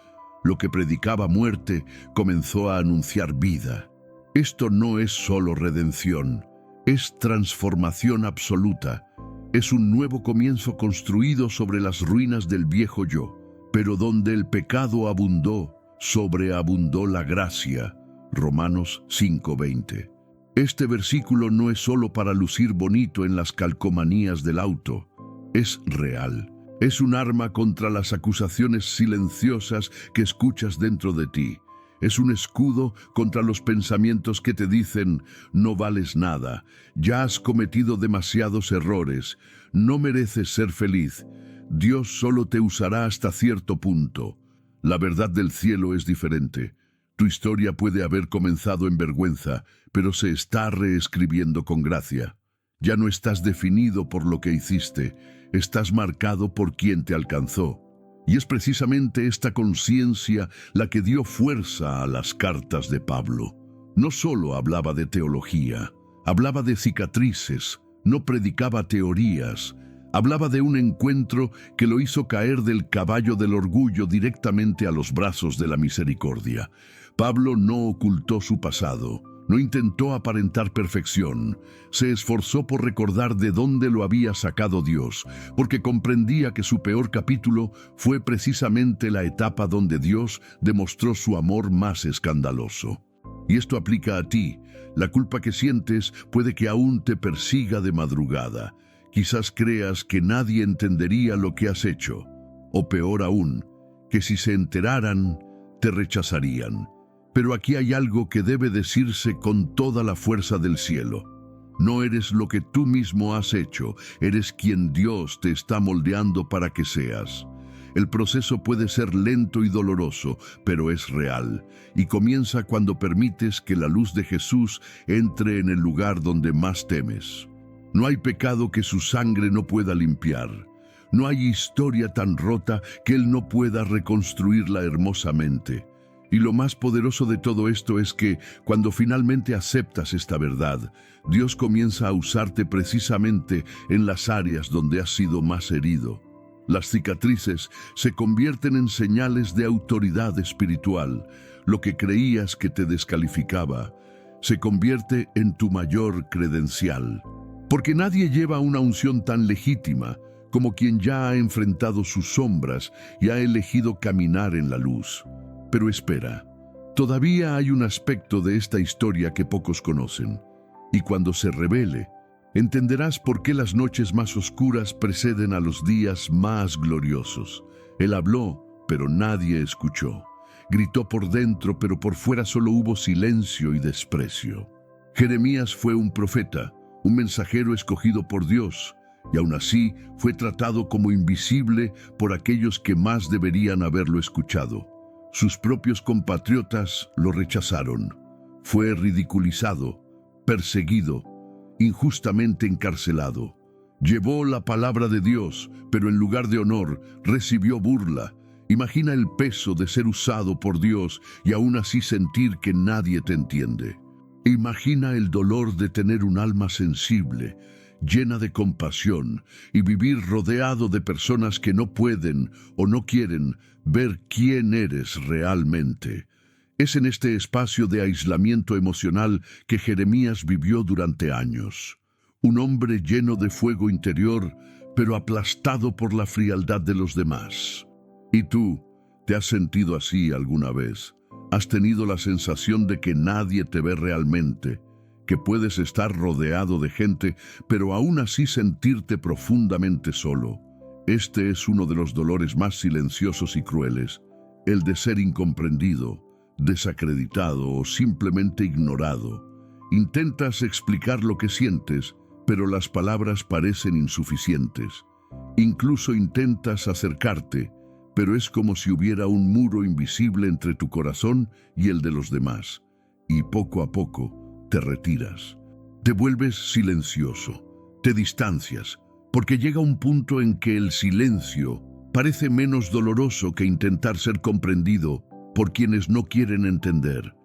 Lo que predicaba muerte comenzó a anunciar vida. Esto no es solo redención, es transformación absoluta. Es un nuevo comienzo construido sobre las ruinas del viejo yo. Pero donde el pecado abundó, sobreabundó la gracia. Romanos 5:20. Este versículo no es solo para lucir bonito en las calcomanías del auto, es real. Es un arma contra las acusaciones silenciosas que escuchas dentro de ti. Es un escudo contra los pensamientos que te dicen: no vales nada, ya has cometido demasiados errores, no mereces ser feliz, Dios solo te usará hasta cierto punto. La verdad del cielo es diferente. Tu historia puede haber comenzado en vergüenza, pero se está reescribiendo con gracia. Ya no estás definido por lo que hiciste, estás marcado por quien te alcanzó. Y es precisamente esta conciencia la que dio fuerza a las cartas de Pablo. No solo hablaba de teología, hablaba de cicatrices, no predicaba teorías, hablaba de un encuentro que lo hizo caer del caballo del orgullo directamente a los brazos de la misericordia. Pablo no ocultó su pasado, no intentó aparentar perfección, se esforzó por recordar de dónde lo había sacado Dios, porque comprendía que su peor capítulo fue precisamente la etapa donde Dios demostró su amor más escandaloso. Y esto aplica a ti. La culpa que sientes puede que aún te persiga de madrugada. Quizás creas que nadie entendería lo que has hecho, o peor aún, que si se enteraran, te rechazarían. Pero aquí hay algo que debe decirse con toda la fuerza del cielo. No eres lo que tú mismo has hecho, eres quien Dios te está moldeando para que seas. El proceso puede ser lento y doloroso, pero es real, y comienza cuando permites que la luz de Jesús entre en el lugar donde más temes. No hay pecado que su sangre no pueda limpiar. No hay historia tan rota que Él no pueda reconstruirla hermosamente. Y lo más poderoso de todo esto es que, cuando finalmente aceptas esta verdad, Dios comienza a usarte precisamente en las áreas donde has sido más herido. Las cicatrices se convierten en señales de autoridad espiritual. Lo que creías que te descalificaba se convierte en tu mayor credencial. Porque nadie lleva una unción tan legítima como quien ya ha enfrentado sus sombras y ha elegido caminar en la luz. Pero espera, todavía hay un aspecto de esta historia que pocos conocen. Y cuando se revele, entenderás por qué las noches más oscuras preceden a los días más gloriosos. Él habló, pero nadie escuchó. Gritó por dentro, pero por fuera solo hubo silencio y desprecio. Jeremías fue un profeta, un mensajero escogido por Dios, y aún así fue tratado como invisible por aquellos que más deberían haberlo escuchado. Sus propios compatriotas lo rechazaron. Fue ridiculizado, perseguido, injustamente encarcelado. Llevó la palabra de Dios, pero en lugar de honor, recibió burla. Imagina el peso de ser usado por Dios y aún así sentir que nadie te entiende. Imagina el dolor de tener un alma sensible, llena de compasión, y vivir rodeado de personas que no pueden o no quieren ver quién eres realmente. Es en este espacio de aislamiento emocional que Jeremías vivió durante años. Un hombre lleno de fuego interior, pero aplastado por la frialdad de los demás. ¿Y tú, te has sentido así alguna vez? ¿Has tenido la sensación de que nadie te ve realmente? Que puedes estar rodeado de gente, pero aún así sentirte profundamente solo. Este es uno de los dolores más silenciosos y crueles, el de ser incomprendido, desacreditado o simplemente ignorado. Intentas explicar lo que sientes, pero las palabras parecen insuficientes. Incluso intentas acercarte, pero es como si hubiera un muro invisible entre tu corazón y el de los demás. Y poco a poco te retiras. Te vuelves silencioso, te distancias, porque llega un punto en que el silencio parece menos doloroso que intentar ser comprendido por quienes no quieren entender.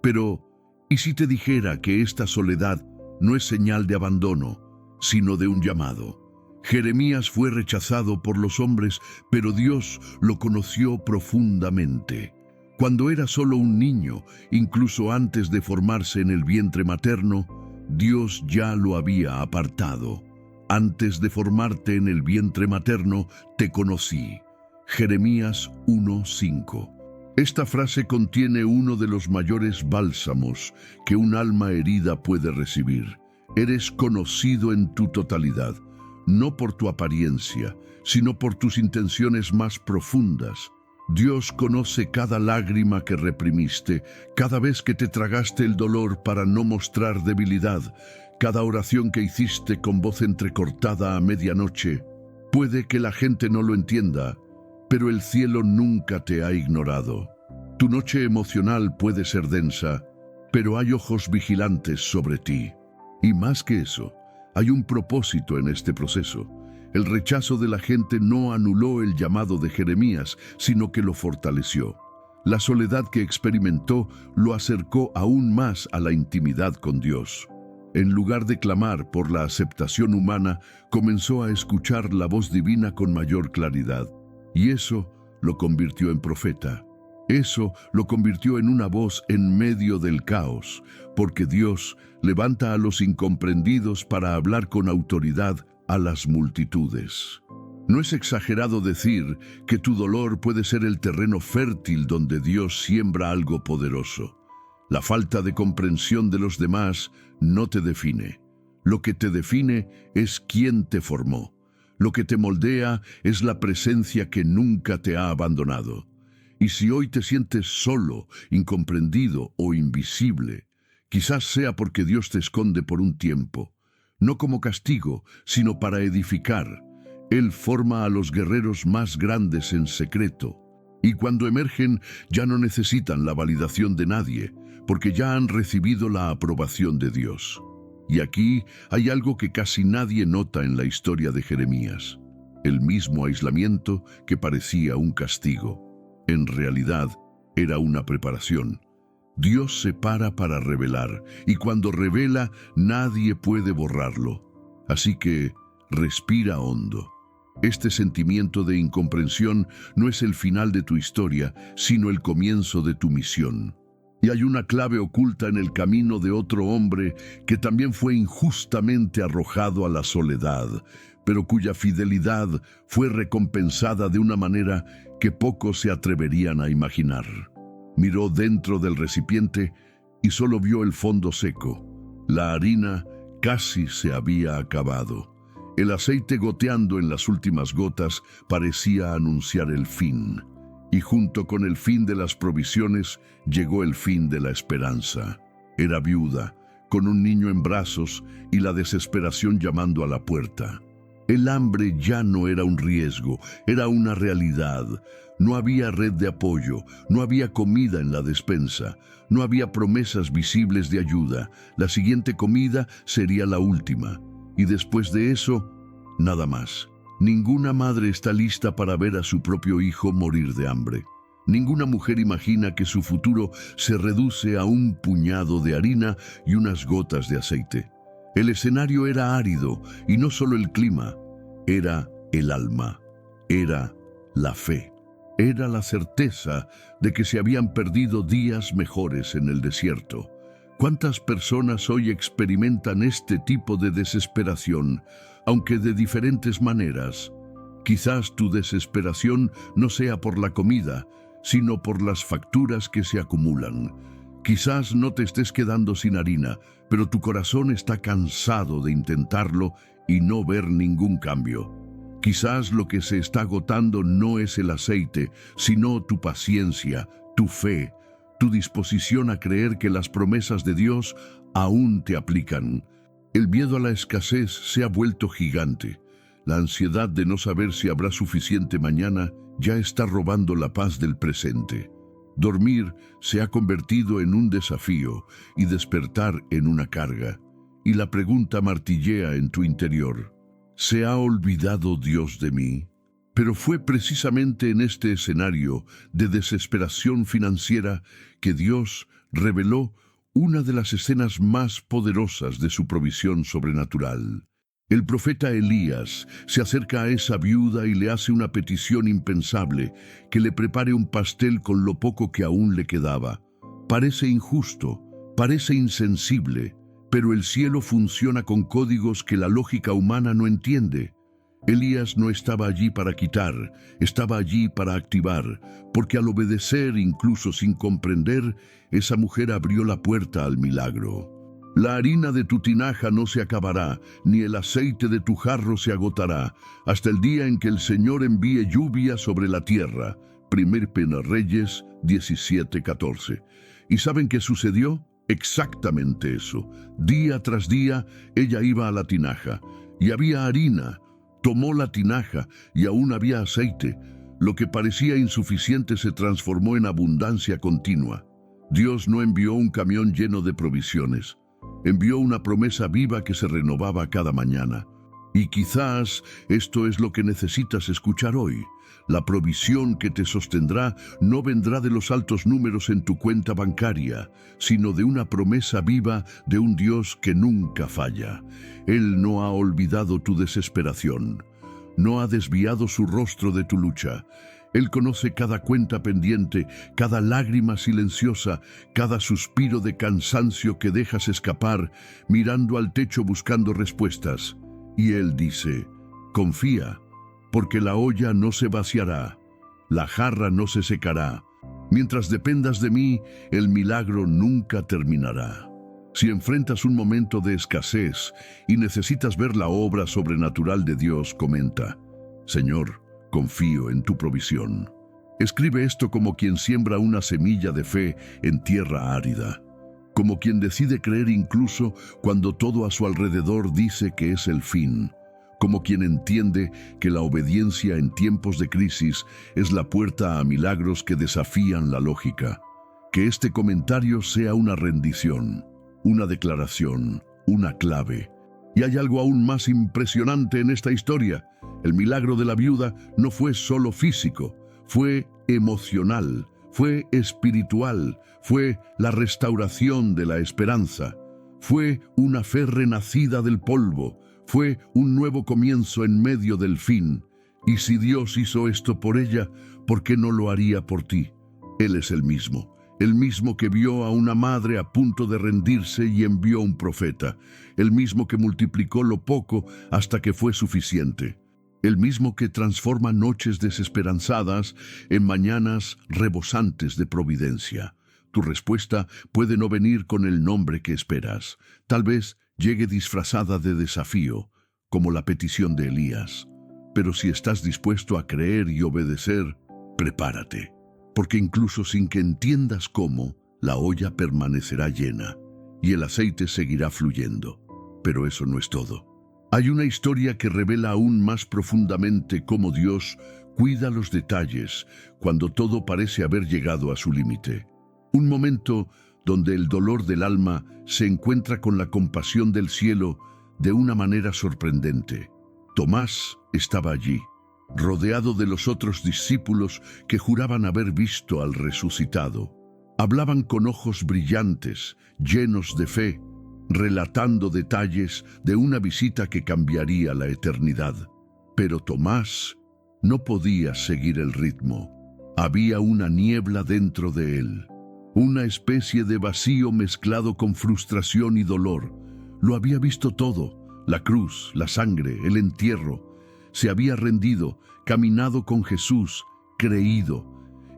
Pero, ¿y si te dijera que esta soledad no es señal de abandono, sino de un llamado? Jeremías fue rechazado por los hombres, pero Dios lo conoció profundamente. Cuando era solo un niño, incluso antes de formarse en el vientre materno, Dios ya lo había apartado. Antes de formarte en el vientre materno, te conocí. Jeremías 1:5. Esta frase contiene uno de los mayores bálsamos que un alma herida puede recibir. Eres conocido en tu totalidad, no por tu apariencia, sino por tus intenciones más profundas. Dios conoce cada lágrima que reprimiste, cada vez que te tragaste el dolor para no mostrar debilidad, cada oración que hiciste con voz entrecortada a medianoche. Puede que la gente no lo entienda, pero el cielo nunca te ha ignorado. Tu noche emocional puede ser densa, pero hay ojos vigilantes sobre ti. Y más que eso, hay un propósito en este proceso. El rechazo de la gente no anuló el llamado de Jeremías, sino que lo fortaleció. La soledad que experimentó lo acercó aún más a la intimidad con Dios. En lugar de clamar por la aceptación humana, comenzó a escuchar la voz divina con mayor claridad. Y eso lo convirtió en profeta. Eso lo convirtió en una voz en medio del caos, porque Dios levanta a los incomprendidos para hablar con autoridad a las multitudes. No es exagerado decir que tu dolor puede ser el terreno fértil donde Dios siembra algo poderoso. La falta de comprensión de los demás no te define. Lo que te define es quién te formó. Lo que te moldea es la presencia que nunca te ha abandonado. Y si hoy te sientes solo, incomprendido o invisible, quizás sea porque Dios te esconde por un tiempo, no como castigo, sino para edificar. Él forma a los guerreros más grandes en secreto, y cuando emergen ya no necesitan la validación de nadie, porque ya han recibido la aprobación de Dios. Y aquí hay algo que casi nadie nota en la historia de Jeremías: el mismo aislamiento que parecía un castigo. En realidad, era una preparación. Dios separa para revelar, y cuando revela, nadie puede borrarlo. Así que respira hondo. Este sentimiento de incomprensión no es el final de tu historia, sino el comienzo de tu misión. Y hay una clave oculta en el camino de otro hombre que también fue injustamente arrojado a la soledad, pero cuya fidelidad fue recompensada de una manera que pocos se atreverían a imaginar. Miró dentro del recipiente y solo vio el fondo seco. La harina casi se había acabado. El aceite goteando en las últimas gotas parecía anunciar el fin. Y junto con el fin de las provisiones llegó el fin de la esperanza. Era viuda, con un niño en brazos y la desesperación llamando a la puerta. El hambre ya no era un riesgo, era una realidad. No había red de apoyo, no había comida en la despensa, no había promesas visibles de ayuda. La siguiente comida sería la última. Y después de eso, nada más. Ninguna madre está lista para ver a su propio hijo morir de hambre. Ninguna mujer imagina que su futuro se reduce a un puñado de harina y unas gotas de aceite. El escenario era árido, y no solo el clima, era el alma, era la fe, era la certeza de que se habían perdido días mejores en el desierto. ¿Cuántas personas hoy experimentan este tipo de desesperación, aunque de diferentes maneras? Quizás tu desesperación no sea por la comida, sino por las facturas que se acumulan. Quizás no te estés quedando sin harina, pero tu corazón está cansado de intentarlo y no ver ningún cambio. Quizás lo que se está agotando no es el aceite, sino tu paciencia, tu fe, tu disposición a creer que las promesas de Dios aún te aplican. El miedo a la escasez se ha vuelto gigante. La ansiedad de no saber si habrá suficiente mañana ya está robando la paz del presente. Dormir se ha convertido en un desafío y despertar en una carga. Y la pregunta martillea en tu interior: ¿se ha olvidado Dios de mí? Pero fue precisamente en este escenario de desesperación financiera que Dios reveló una de las escenas más poderosas de su provisión sobrenatural. El profeta Elías se acerca a esa viuda y le hace una petición impensable: que le prepare un pastel con lo poco que aún le quedaba. Parece injusto, parece insensible, pero el cielo funciona con códigos que la lógica humana no entiende. Elías no estaba allí para quitar, estaba allí para activar, porque al obedecer, incluso sin comprender, esa mujer abrió la puerta al milagro. La harina de tu tinaja no se acabará, ni el aceite de tu jarro se agotará, hasta el día en que el Señor envíe lluvia sobre la tierra. 1 Reyes 17:14. ¿Y saben qué sucedió? Exactamente eso. Día tras día, ella iba a la tinaja, y había harina. Tomó la tinaja, y aún había aceite. Lo que parecía insuficiente se transformó en abundancia continua. Dios no envió un camión lleno de provisiones. Envió una promesa viva que se renovaba cada mañana. Y quizás esto es lo que necesitas escuchar hoy. La provisión que te sostendrá no vendrá de los altos números en tu cuenta bancaria, sino de una promesa viva de un Dios que nunca falla. Él no ha olvidado tu desesperación, no ha desviado su rostro de tu lucha. Él conoce cada cuenta pendiente, cada lágrima silenciosa, cada suspiro de cansancio que dejas escapar, mirando al techo buscando respuestas. Y Él dice: confía, porque la olla no se vaciará, la jarra no se secará. Mientras dependas de mí, el milagro nunca terminará. Si enfrentas un momento de escasez y necesitas ver la obra sobrenatural de Dios, comenta: Señor, confío en tu provisión. Escribe esto como quien siembra una semilla de fe en tierra árida, como quien decide creer incluso cuando todo a su alrededor dice que es el fin, como quien entiende que la obediencia en tiempos de crisis es la puerta a milagros que desafían la lógica. Que este comentario sea una rendición, una declaración, una clave. Y hay algo aún más impresionante en esta historia. El milagro de la viuda no fue solo físico, fue emocional, fue espiritual, fue la restauración de la esperanza, fue una fe renacida del polvo, fue un nuevo comienzo en medio del fin. Y si Dios hizo esto por ella, ¿por qué no lo haría por ti? Él es el mismo que vio a una madre a punto de rendirse y envió un profeta, el mismo que multiplicó lo poco hasta que fue suficiente, el mismo que transforma noches desesperanzadas en mañanas rebosantes de providencia. Tu respuesta puede no venir con el nombre que esperas. Tal vez llegue disfrazada de desafío, como la petición de Elías. Pero si estás dispuesto a creer y obedecer, prepárate, porque incluso sin que entiendas cómo, la olla permanecerá llena y el aceite seguirá fluyendo. Pero eso no es todo. Hay una historia que revela aún más profundamente cómo Dios cuida los detalles cuando todo parece haber llegado a su límite. Un momento donde el dolor del alma se encuentra con la compasión del cielo de una manera sorprendente. Tomás estaba allí, rodeado de los otros discípulos que juraban haber visto al resucitado. Hablaban con ojos brillantes, llenos de fe, relatando detalles de una visita que cambiaría la eternidad. Pero Tomás no podía seguir el ritmo. Había una niebla dentro de él, una especie de vacío mezclado con frustración y dolor. Lo había visto todo, la cruz, la sangre, el entierro. Se había rendido, caminado con Jesús, creído,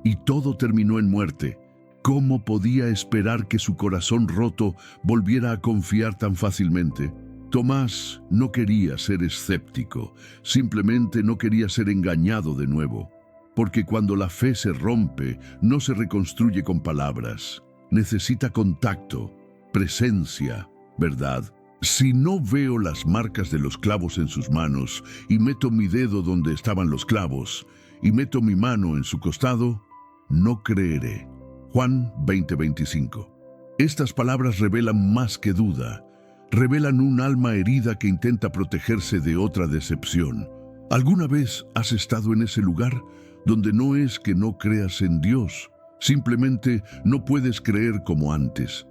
y todo terminó en muerte. ¿Cómo podía esperar que su corazón roto volviera a confiar tan fácilmente? Tomás no quería ser escéptico, simplemente no quería ser engañado de nuevo. Porque cuando la fe se rompe, no se reconstruye con palabras. Necesita contacto, presencia, ¿verdad? Si no veo las marcas de los clavos en sus manos, y meto mi dedo donde estaban los clavos, y meto mi mano en su costado, no creeré. Juan 20:25. Estas palabras revelan más que duda. Revelan un alma herida que intenta protegerse de otra decepción. ¿Alguna vez has estado en ese lugar donde no es que no creas en Dios, simplemente no puedes creer como antes?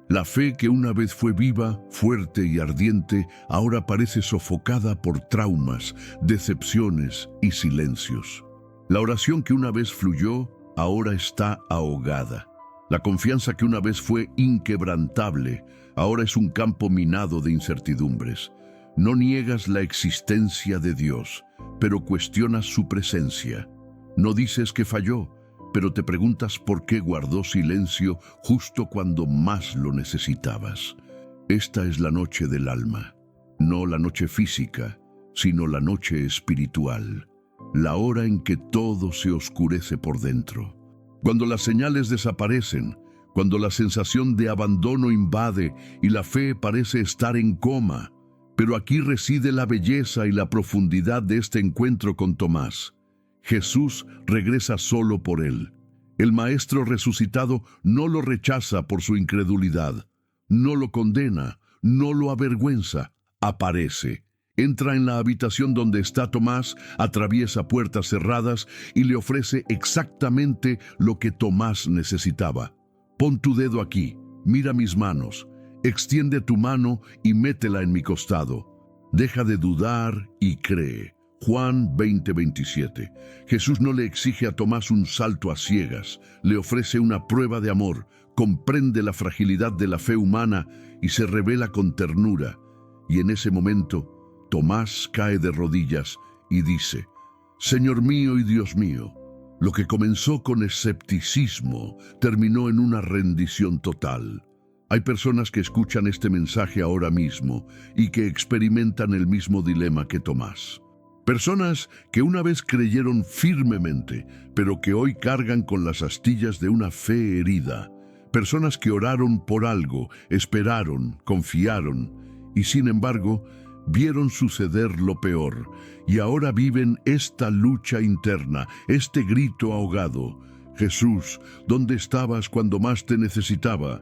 La fe que una vez fue viva, fuerte y ardiente, ahora parece sofocada por traumas, decepciones y silencios. La oración que una vez fluyó, ahora está ahogada. La confianza que una vez fue inquebrantable, ahora es un campo minado de incertidumbres. No niegas la existencia de Dios, pero cuestionas su presencia. No dices que falló, pero te preguntas por qué guardó silencio justo cuando más lo necesitabas. Esta es la noche del alma, no la noche física, sino la noche espiritual, la hora en que todo se oscurece por dentro. Cuando las señales desaparecen, cuando la sensación de abandono invade y la fe parece estar en coma. Pero aquí reside la belleza y la profundidad de este encuentro con Tomás. Jesús regresa solo por él. El Maestro resucitado no lo rechaza por su incredulidad, no lo condena, no lo avergüenza, aparece. Entra en la habitación donde está Tomás, atraviesa puertas cerradas y le ofrece exactamente lo que Tomás necesitaba. Pon tu dedo aquí, mira mis manos, extiende tu mano y métela en mi costado. Deja de dudar y cree. Juan 20:27. Jesús no le exige a Tomás un salto a ciegas, le ofrece una prueba de amor, comprende la fragilidad de la fe humana y se revela con ternura. Y en ese momento, Tomás cae de rodillas y dice: Señor mío y Dios mío. Lo que comenzó con escepticismo terminó en una rendición total. Hay personas que escuchan este mensaje ahora mismo y que experimentan el mismo dilema que Tomás. Personas que una vez creyeron firmemente, pero que hoy cargan con las astillas de una fe herida. Personas que oraron por algo, esperaron, confiaron, y sin embargo, vieron suceder lo peor, y ahora viven esta lucha interna, este grito ahogado. Jesús, ¿dónde estabas cuando más te necesitaba?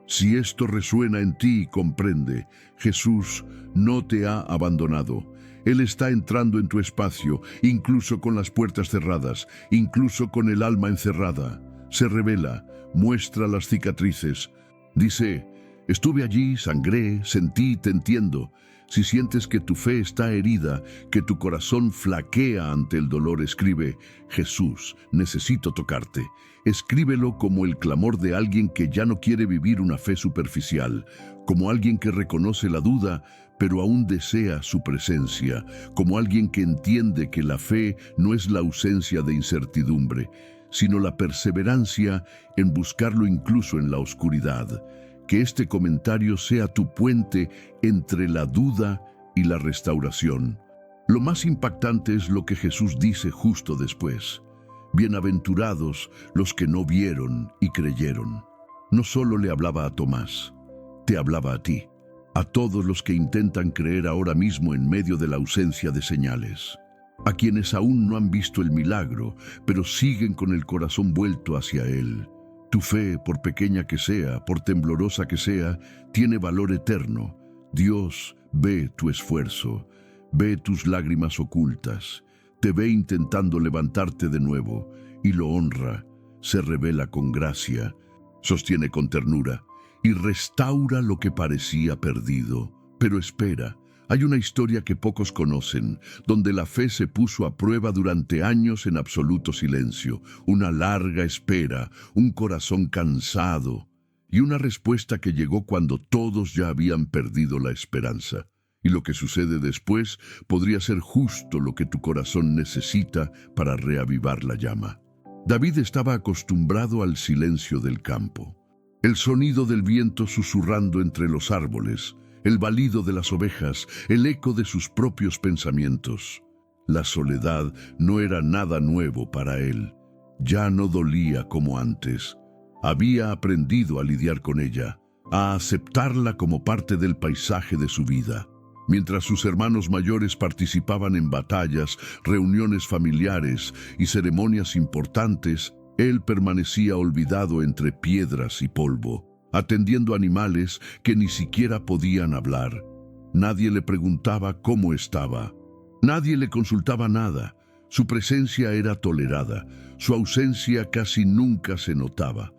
Si esto resuena en ti, comprende, Jesús no te ha abandonado. Él está entrando en tu espacio, incluso con las puertas cerradas, incluso con el alma encerrada. Se revela, muestra las cicatrices. Dice, estuve allí, sangré, sentí, te entiendo. Si sientes que tu fe está herida, que tu corazón flaquea ante el dolor, escribe, Jesús, necesito tocarte. Escríbelo como el clamor de alguien que ya no quiere vivir una fe superficial, como alguien que reconoce la duda, pero aún desea su presencia, como alguien que entiende que la fe no es la ausencia de incertidumbre, sino la perseverancia en buscarlo incluso en la oscuridad. Que este comentario sea tu puente entre la duda y la restauración. Lo más impactante es lo que Jesús dice justo después. Bienaventurados los que no vieron y creyeron. No solo le hablaba a Tomás, te hablaba a ti, a todos los que intentan creer ahora mismo en medio de la ausencia de señales, a quienes aún no han visto el milagro, pero siguen con el corazón vuelto hacia él. Tu fe, por pequeña que sea, por temblorosa que sea, tiene valor eterno. Dios ve tu esfuerzo, ve tus lágrimas ocultas, te ve intentando levantarte de nuevo y lo honra, se revela con gracia, sostiene con ternura y restaura lo que parecía perdido. Pero espera, hay una historia que pocos conocen, donde la fe se puso a prueba durante años en absoluto silencio, una larga espera, un corazón cansado y una respuesta que llegó cuando todos ya habían perdido la esperanza. Y lo que sucede después podría ser justo lo que tu corazón necesita para reavivar la llama. David estaba acostumbrado al silencio del campo, el sonido del viento susurrando entre los árboles, el balido de las ovejas, el eco de sus propios pensamientos. La soledad no era nada nuevo para él. Ya no dolía como antes. Había aprendido a lidiar con ella, a aceptarla como parte del paisaje de su vida. Mientras sus hermanos mayores participaban en batallas, reuniones familiares y ceremonias importantes, él permanecía olvidado entre piedras y polvo, atendiendo animales que ni siquiera podían hablar. Nadie le preguntaba cómo estaba. Nadie le consultaba nada. Su presencia era tolerada. Su ausencia casi nunca se notaba.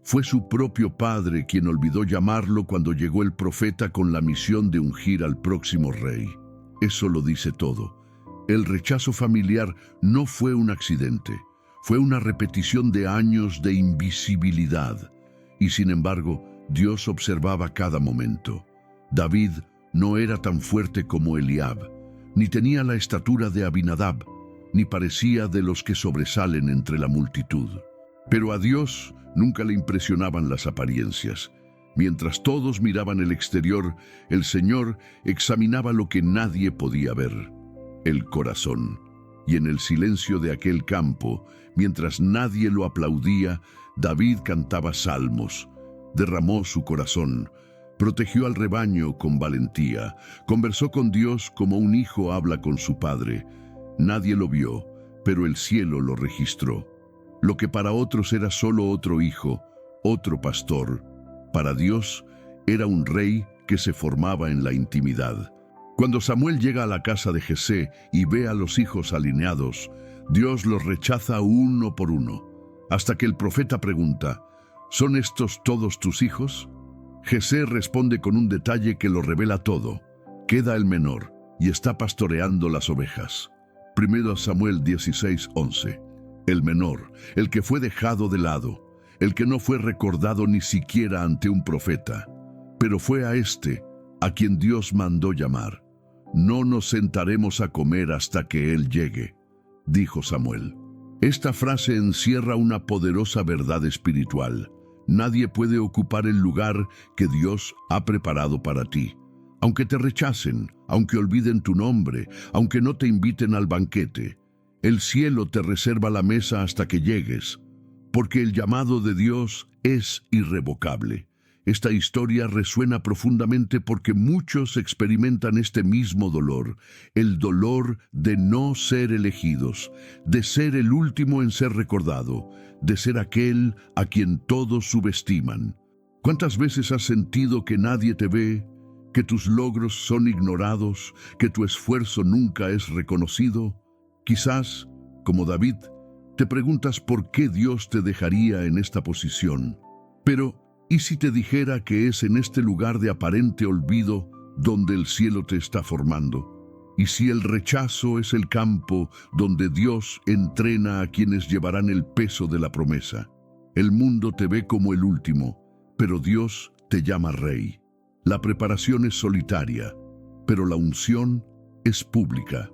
Fue su propio padre quien olvidó llamarlo cuando llegó el profeta con la misión de ungir al próximo rey. Eso lo dice todo. El rechazo familiar no fue un accidente. Fue una repetición de años de invisibilidad. Y sin embargo, Dios observaba cada momento. David no era tan fuerte como Eliab, ni tenía la estatura de Abinadab, ni parecía de los que sobresalen entre la multitud. Pero a Dios nunca le impresionaban las apariencias. Mientras todos miraban el exterior, el Señor examinaba lo que nadie podía ver, el corazón. Y en el silencio de aquel campo, mientras nadie lo aplaudía, David cantaba salmos, derramó su corazón, protegió al rebaño con valentía, conversó con Dios como un hijo habla con su padre. Nadie lo vio, pero el cielo lo registró. Lo que para otros era solo otro hijo, otro pastor, para Dios era un rey que se formaba en la intimidad. Cuando Samuel llega a la casa de Jesé y ve a los hijos alineados, Dios los rechaza uno por uno, hasta que el profeta pregunta, ¿son estos todos tus hijos? Jesé responde con un detalle que lo revela todo. Queda el menor y está pastoreando las ovejas. 1 Samuel 16:11. El menor, el que fue dejado de lado, el que no fue recordado ni siquiera ante un profeta. Pero fue a este a quien Dios mandó llamar. No nos sentaremos a comer hasta que él llegue, dijo Samuel. Esta frase encierra una poderosa verdad espiritual. Nadie puede ocupar el lugar que Dios ha preparado para ti. Aunque te rechacen, aunque olviden tu nombre, aunque no te inviten al banquete, el cielo te reserva la mesa hasta que llegues, porque el llamado de Dios es irrevocable. Esta historia resuena profundamente porque muchos experimentan este mismo dolor, el dolor de no ser elegidos, de ser el último en ser recordado, de ser aquel a quien todos subestiman. ¿Cuántas veces has sentido que nadie te ve, que tus logros son ignorados, que tu esfuerzo nunca es reconocido? Quizás, como David, Te preguntas por qué Dios te dejaría en esta posición. Pero, ¿y si te dijera que es en este lugar de aparente olvido donde el cielo te está formando? ¿Y si el rechazo es el campo donde Dios entrena a quienes llevarán el peso de la promesa? El mundo te ve como el último, pero Dios te llama rey. La preparación es solitaria, pero la unción es pública.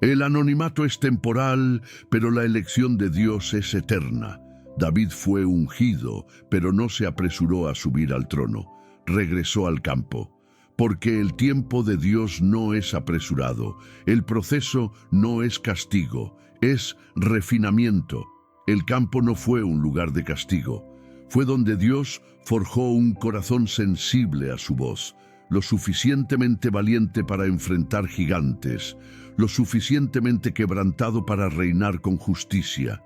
El anonimato es temporal, pero la elección de Dios es eterna. David fue ungido, pero no se apresuró a subir al trono. Regresó al campo. Porque el tiempo de Dios no es apresurado. El proceso no es castigo, es refinamiento. El campo no fue un lugar de castigo. Fue donde Dios forjó un corazón sensible a su voz, lo suficientemente valiente para enfrentar gigantes, lo suficientemente quebrantado para reinar con justicia.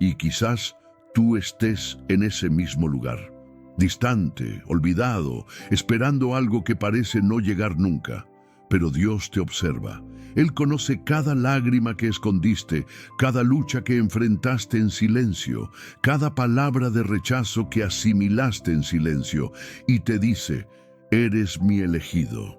Y quizás tú estés en ese mismo lugar, distante, olvidado, esperando algo que parece no llegar nunca. Pero Dios te observa. Él conoce cada lágrima que escondiste, cada lucha que enfrentaste en silencio, cada palabra de rechazo que asimilaste en silencio, y te dice: eres mi elegido.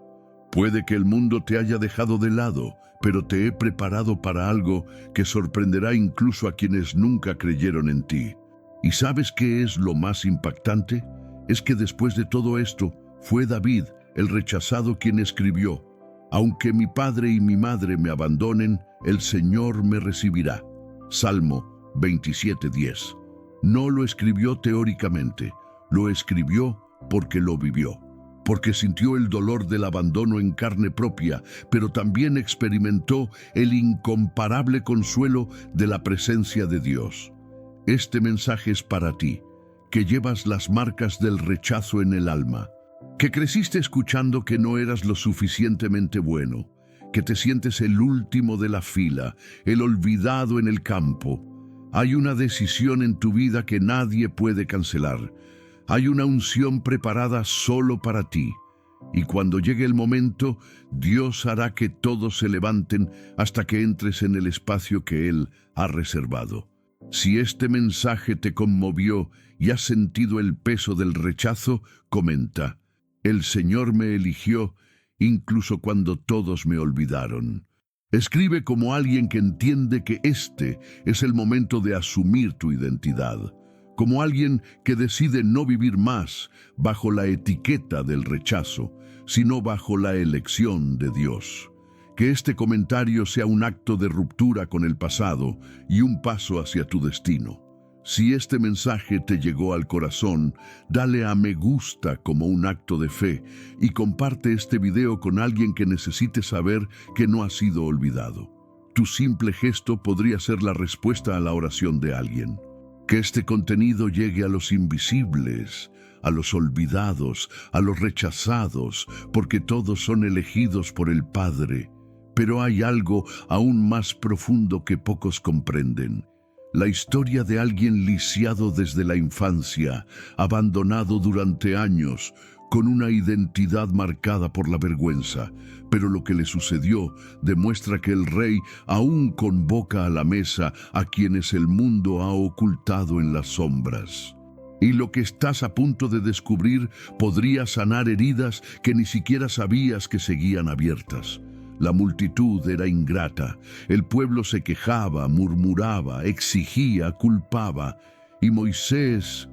Puede que el mundo te haya dejado de lado, pero te he preparado para algo que sorprenderá incluso a quienes nunca creyeron en ti. ¿Y sabes qué es lo más impactante? Es que después de todo esto, fue David, el rechazado, quien escribió: aunque mi padre y mi madre me abandonen, el Señor me recibirá. Salmo 27:10. No lo escribió teóricamente, lo escribió porque lo vivió, porque sintió el dolor del abandono en carne propia, pero también experimentó el incomparable consuelo de la presencia de Dios. Este mensaje es para ti, que llevas las marcas del rechazo en el alma, que creciste escuchando que no eras lo suficientemente bueno, que te sientes el último de la fila, el olvidado en el campo. Hay una decisión en tu vida que nadie puede cancelar. Hay una unción preparada solo para ti. Y cuando llegue el momento, Dios hará que todos se levanten hasta que entres en el espacio que Él ha reservado. Si este mensaje te conmovió y has sentido el peso del rechazo, comenta: el Señor me eligió incluso cuando todos me olvidaron. Escribe como alguien que entiende que este es el momento de asumir tu identidad, como alguien que decide no vivir más bajo la etiqueta del rechazo, sino bajo la elección de Dios. Que este comentario sea un acto de ruptura con el pasado y un paso hacia tu destino. Si este mensaje te llegó al corazón, dale a me gusta como un acto de fe y comparte este video con alguien que necesite saber que no ha sido olvidado. Tu simple gesto podría ser la respuesta a la oración de alguien. Que este contenido llegue a los invisibles, a los olvidados, a los rechazados, porque todos son elegidos por el Padre. Pero hay algo aún más profundo que pocos comprenden. La historia de alguien lisiado desde la infancia, abandonado durante años, con una identidad marcada por la vergüenza. Pero lo que le sucedió demuestra que el Rey aún convoca a la mesa a quienes el mundo ha ocultado en las sombras. Y lo que estás a punto de descubrir podría sanar heridas que ni siquiera sabías que seguían abiertas. La multitud era ingrata, el pueblo se quejaba, murmuraba, exigía, culpaba, y Moisés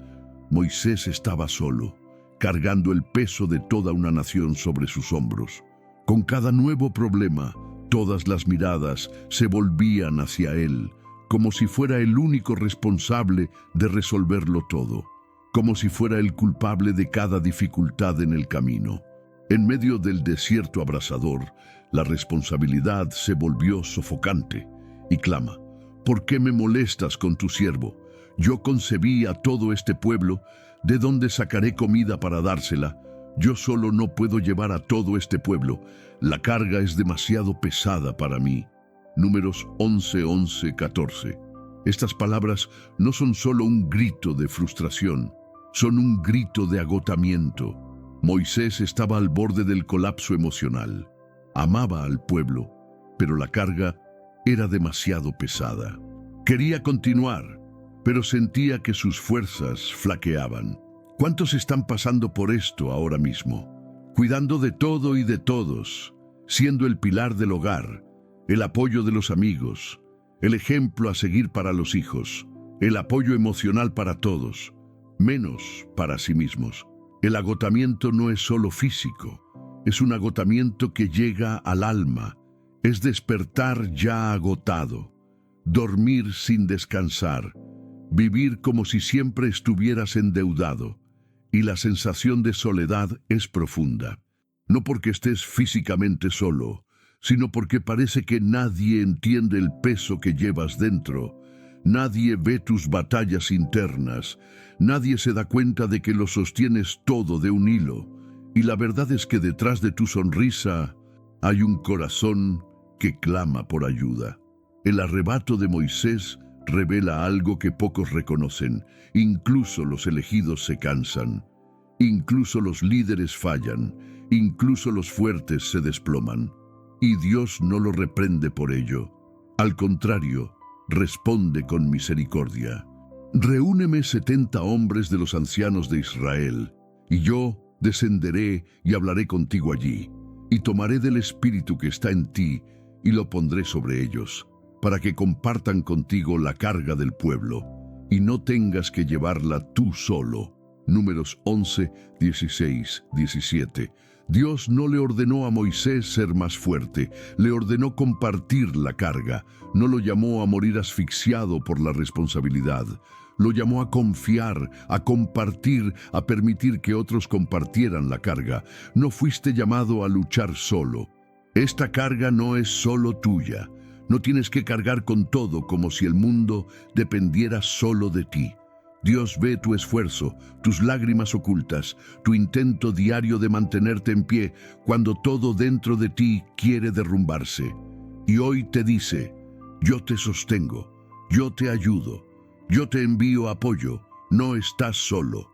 estaba solo, cargando el peso de toda una nación sobre sus hombros. Con cada nuevo problema, todas las miradas se volvían hacia él, como si fuera el único responsable de resolverlo todo, como si fuera el culpable de cada dificultad en el camino. En medio del desierto abrasador, la responsabilidad se volvió sofocante y clama: ¿por qué me molestas con tu siervo? Yo concebí a todo este pueblo, ¿de dónde sacaré comida para dársela? Yo solo no puedo llevar a todo este pueblo, la carga es demasiado pesada para mí. Números 11, 14. Estas palabras no son solo un grito de frustración, son un grito de agotamiento. Moisés estaba al borde del colapso emocional. Amaba al pueblo, pero la carga era demasiado pesada. Quería continuar, pero sentía que sus fuerzas flaqueaban. ¿Cuántos están pasando por esto ahora mismo? Cuidando de todo y de todos, siendo el pilar del hogar, el apoyo de los amigos, el ejemplo a seguir para los hijos, el apoyo emocional para todos, menos para sí mismos. El agotamiento no es solo físico, es un agotamiento que llega al alma, es despertar ya agotado, dormir sin descansar, vivir como si siempre estuvieras endeudado, y la sensación de soledad es profunda. No porque estés físicamente solo, sino porque parece que nadie entiende el peso que llevas dentro, nadie ve tus batallas internas, nadie se da cuenta de que lo sostienes todo de un hilo, y la verdad es que detrás de tu sonrisa hay un corazón que clama por ayuda. El arrebato de Moisés revela algo que pocos reconocen. Incluso los elegidos se cansan, incluso los líderes fallan, incluso los fuertes se desploman. Y Dios no lo reprende por ello. Al contrario, responde con misericordia. Reúneme 70 hombres de los ancianos de Israel, y yo descenderé y hablaré contigo allí, y tomaré del espíritu que está en ti, y lo pondré sobre ellos, para que compartan contigo la carga del pueblo, y no tengas que llevarla tú solo. Números 11, 16, 17. Dios no le ordenó a Moisés ser más fuerte, le ordenó compartir la carga. No lo llamó a morir asfixiado por la responsabilidad. Lo llamó a confiar, a compartir, a permitir que otros compartieran la carga. No fuiste llamado a luchar solo. Esta carga no es solo tuya. No tienes que cargar con todo como si el mundo dependiera solo de ti. Dios ve tu esfuerzo, tus lágrimas ocultas, tu intento diario de mantenerte en pie cuando todo dentro de ti quiere derrumbarse. Y hoy te dice, yo te sostengo, yo te ayudo, yo te envío apoyo, no estás solo.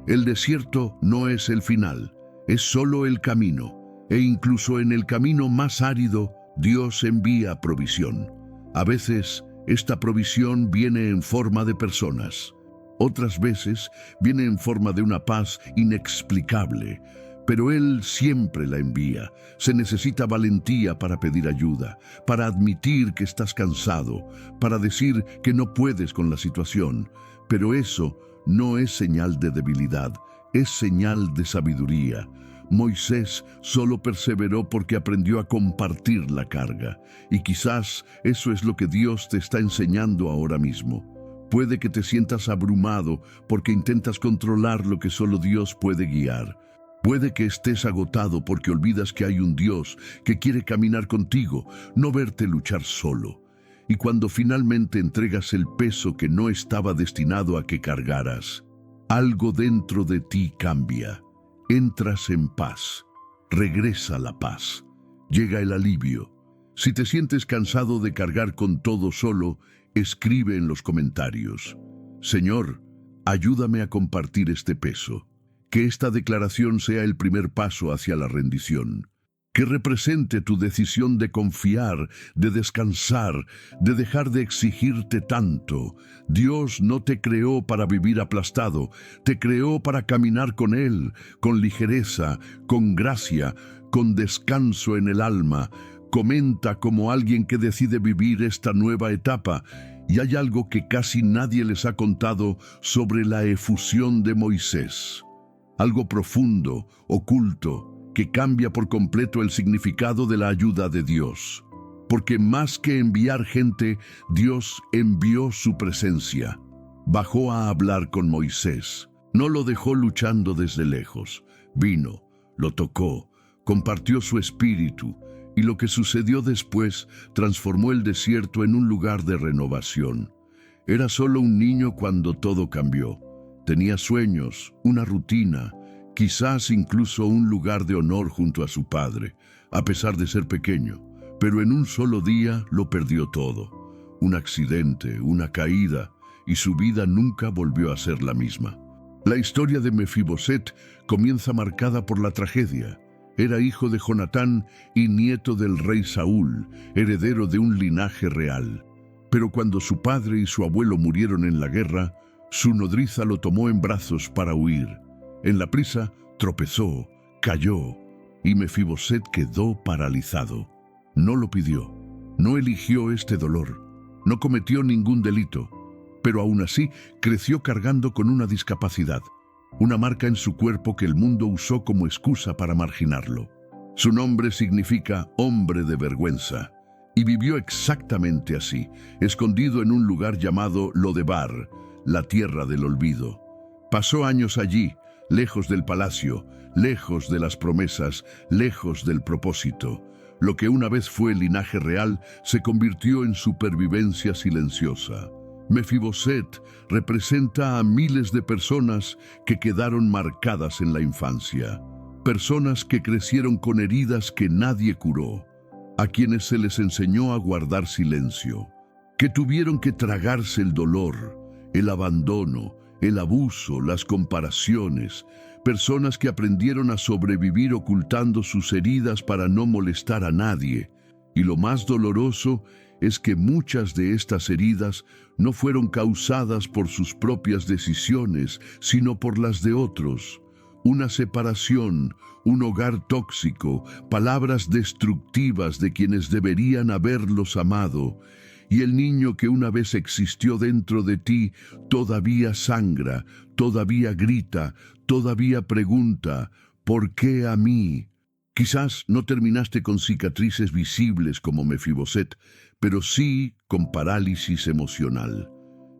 El desierto no es el final, es solo el camino, e incluso en el camino más árido, Dios envía provisión. A veces, esta provisión viene en forma de personas. Otras veces viene en forma de una paz inexplicable, pero Él siempre la envía. Se necesita valentía para pedir ayuda, para admitir que estás cansado, para decir que no puedes con la situación. Pero eso no es señal de debilidad, es señal de sabiduría. Moisés solo perseveró porque aprendió a compartir la carga, y quizás eso es lo que Dios te está enseñando ahora mismo. Puede que te sientas abrumado porque intentas controlar lo que solo Dios puede guiar. Puede que estés agotado porque olvidas que hay un Dios que quiere caminar contigo, no verte luchar solo. Y cuando finalmente entregas el peso que no estaba destinado a que cargaras, algo dentro de ti cambia. Entras en paz. Regresa la paz. Llega el alivio. Si te sientes cansado de cargar con todo solo, escribe en los comentarios: Señor, ayúdame a compartir este peso. Que esta declaración sea el primer paso hacia la rendición. Que represente tu decisión de confiar, de descansar, de dejar de exigirte tanto. Dios no te creó para vivir aplastado, te creó para caminar con Él, con ligereza, con gracia, con descanso en el alma. Comenta como alguien que decide vivir esta nueva etapa. Y hay algo que casi nadie les ha contado sobre la efusión de Moisés. Algo profundo, oculto, que cambia por completo el significado de la ayuda de Dios. Porque más que enviar gente, Dios envió su presencia. Bajó a hablar con Moisés. No lo dejó luchando desde lejos. Vino, lo tocó, compartió su espíritu. Y lo que sucedió después transformó el desierto en un lugar de renovación. Era solo un niño cuando todo cambió. Tenía sueños, una rutina, quizás incluso un lugar de honor junto a su padre, a pesar de ser pequeño. Pero en un solo día lo perdió todo. Un accidente, una caída, y su vida nunca volvió a ser la misma. La historia de Mefiboset comienza marcada por la tragedia. Era hijo de Jonatán y nieto del rey Saúl, heredero de un linaje real. Pero cuando su padre y su abuelo murieron en la guerra, su nodriza lo tomó en brazos para huir. En la prisa, tropezó, cayó, y Mefiboset quedó paralizado. No lo pidió, no eligió este dolor, no cometió ningún delito, pero aún así creció cargando con una discapacidad, una marca en su cuerpo que el mundo usó como excusa para marginarlo. Su nombre significa hombre de vergüenza, y vivió exactamente así, escondido en un lugar llamado Lodebar, la tierra del olvido. Pasó años allí, lejos del palacio, lejos de las promesas, lejos del propósito. Lo que una vez fue linaje real se convirtió en supervivencia silenciosa. Mefiboset representa a miles de personas que quedaron marcadas en la infancia. Personas que crecieron con heridas que nadie curó, a quienes se les enseñó a guardar silencio, que tuvieron que tragarse el dolor, el abandono, el abuso, las comparaciones, personas que aprendieron a sobrevivir ocultando sus heridas para no molestar a nadie. Y lo más doloroso es que muchas de estas heridas no fueron causadas por sus propias decisiones, sino por las de otros. Una separación, un hogar tóxico, palabras destructivas de quienes deberían haberlos amado. Y el niño que una vez existió dentro de ti todavía sangra, todavía grita, todavía pregunta, ¿por qué a mí? Quizás no terminaste con cicatrices visibles como Mefiboset, pero sí con parálisis emocional,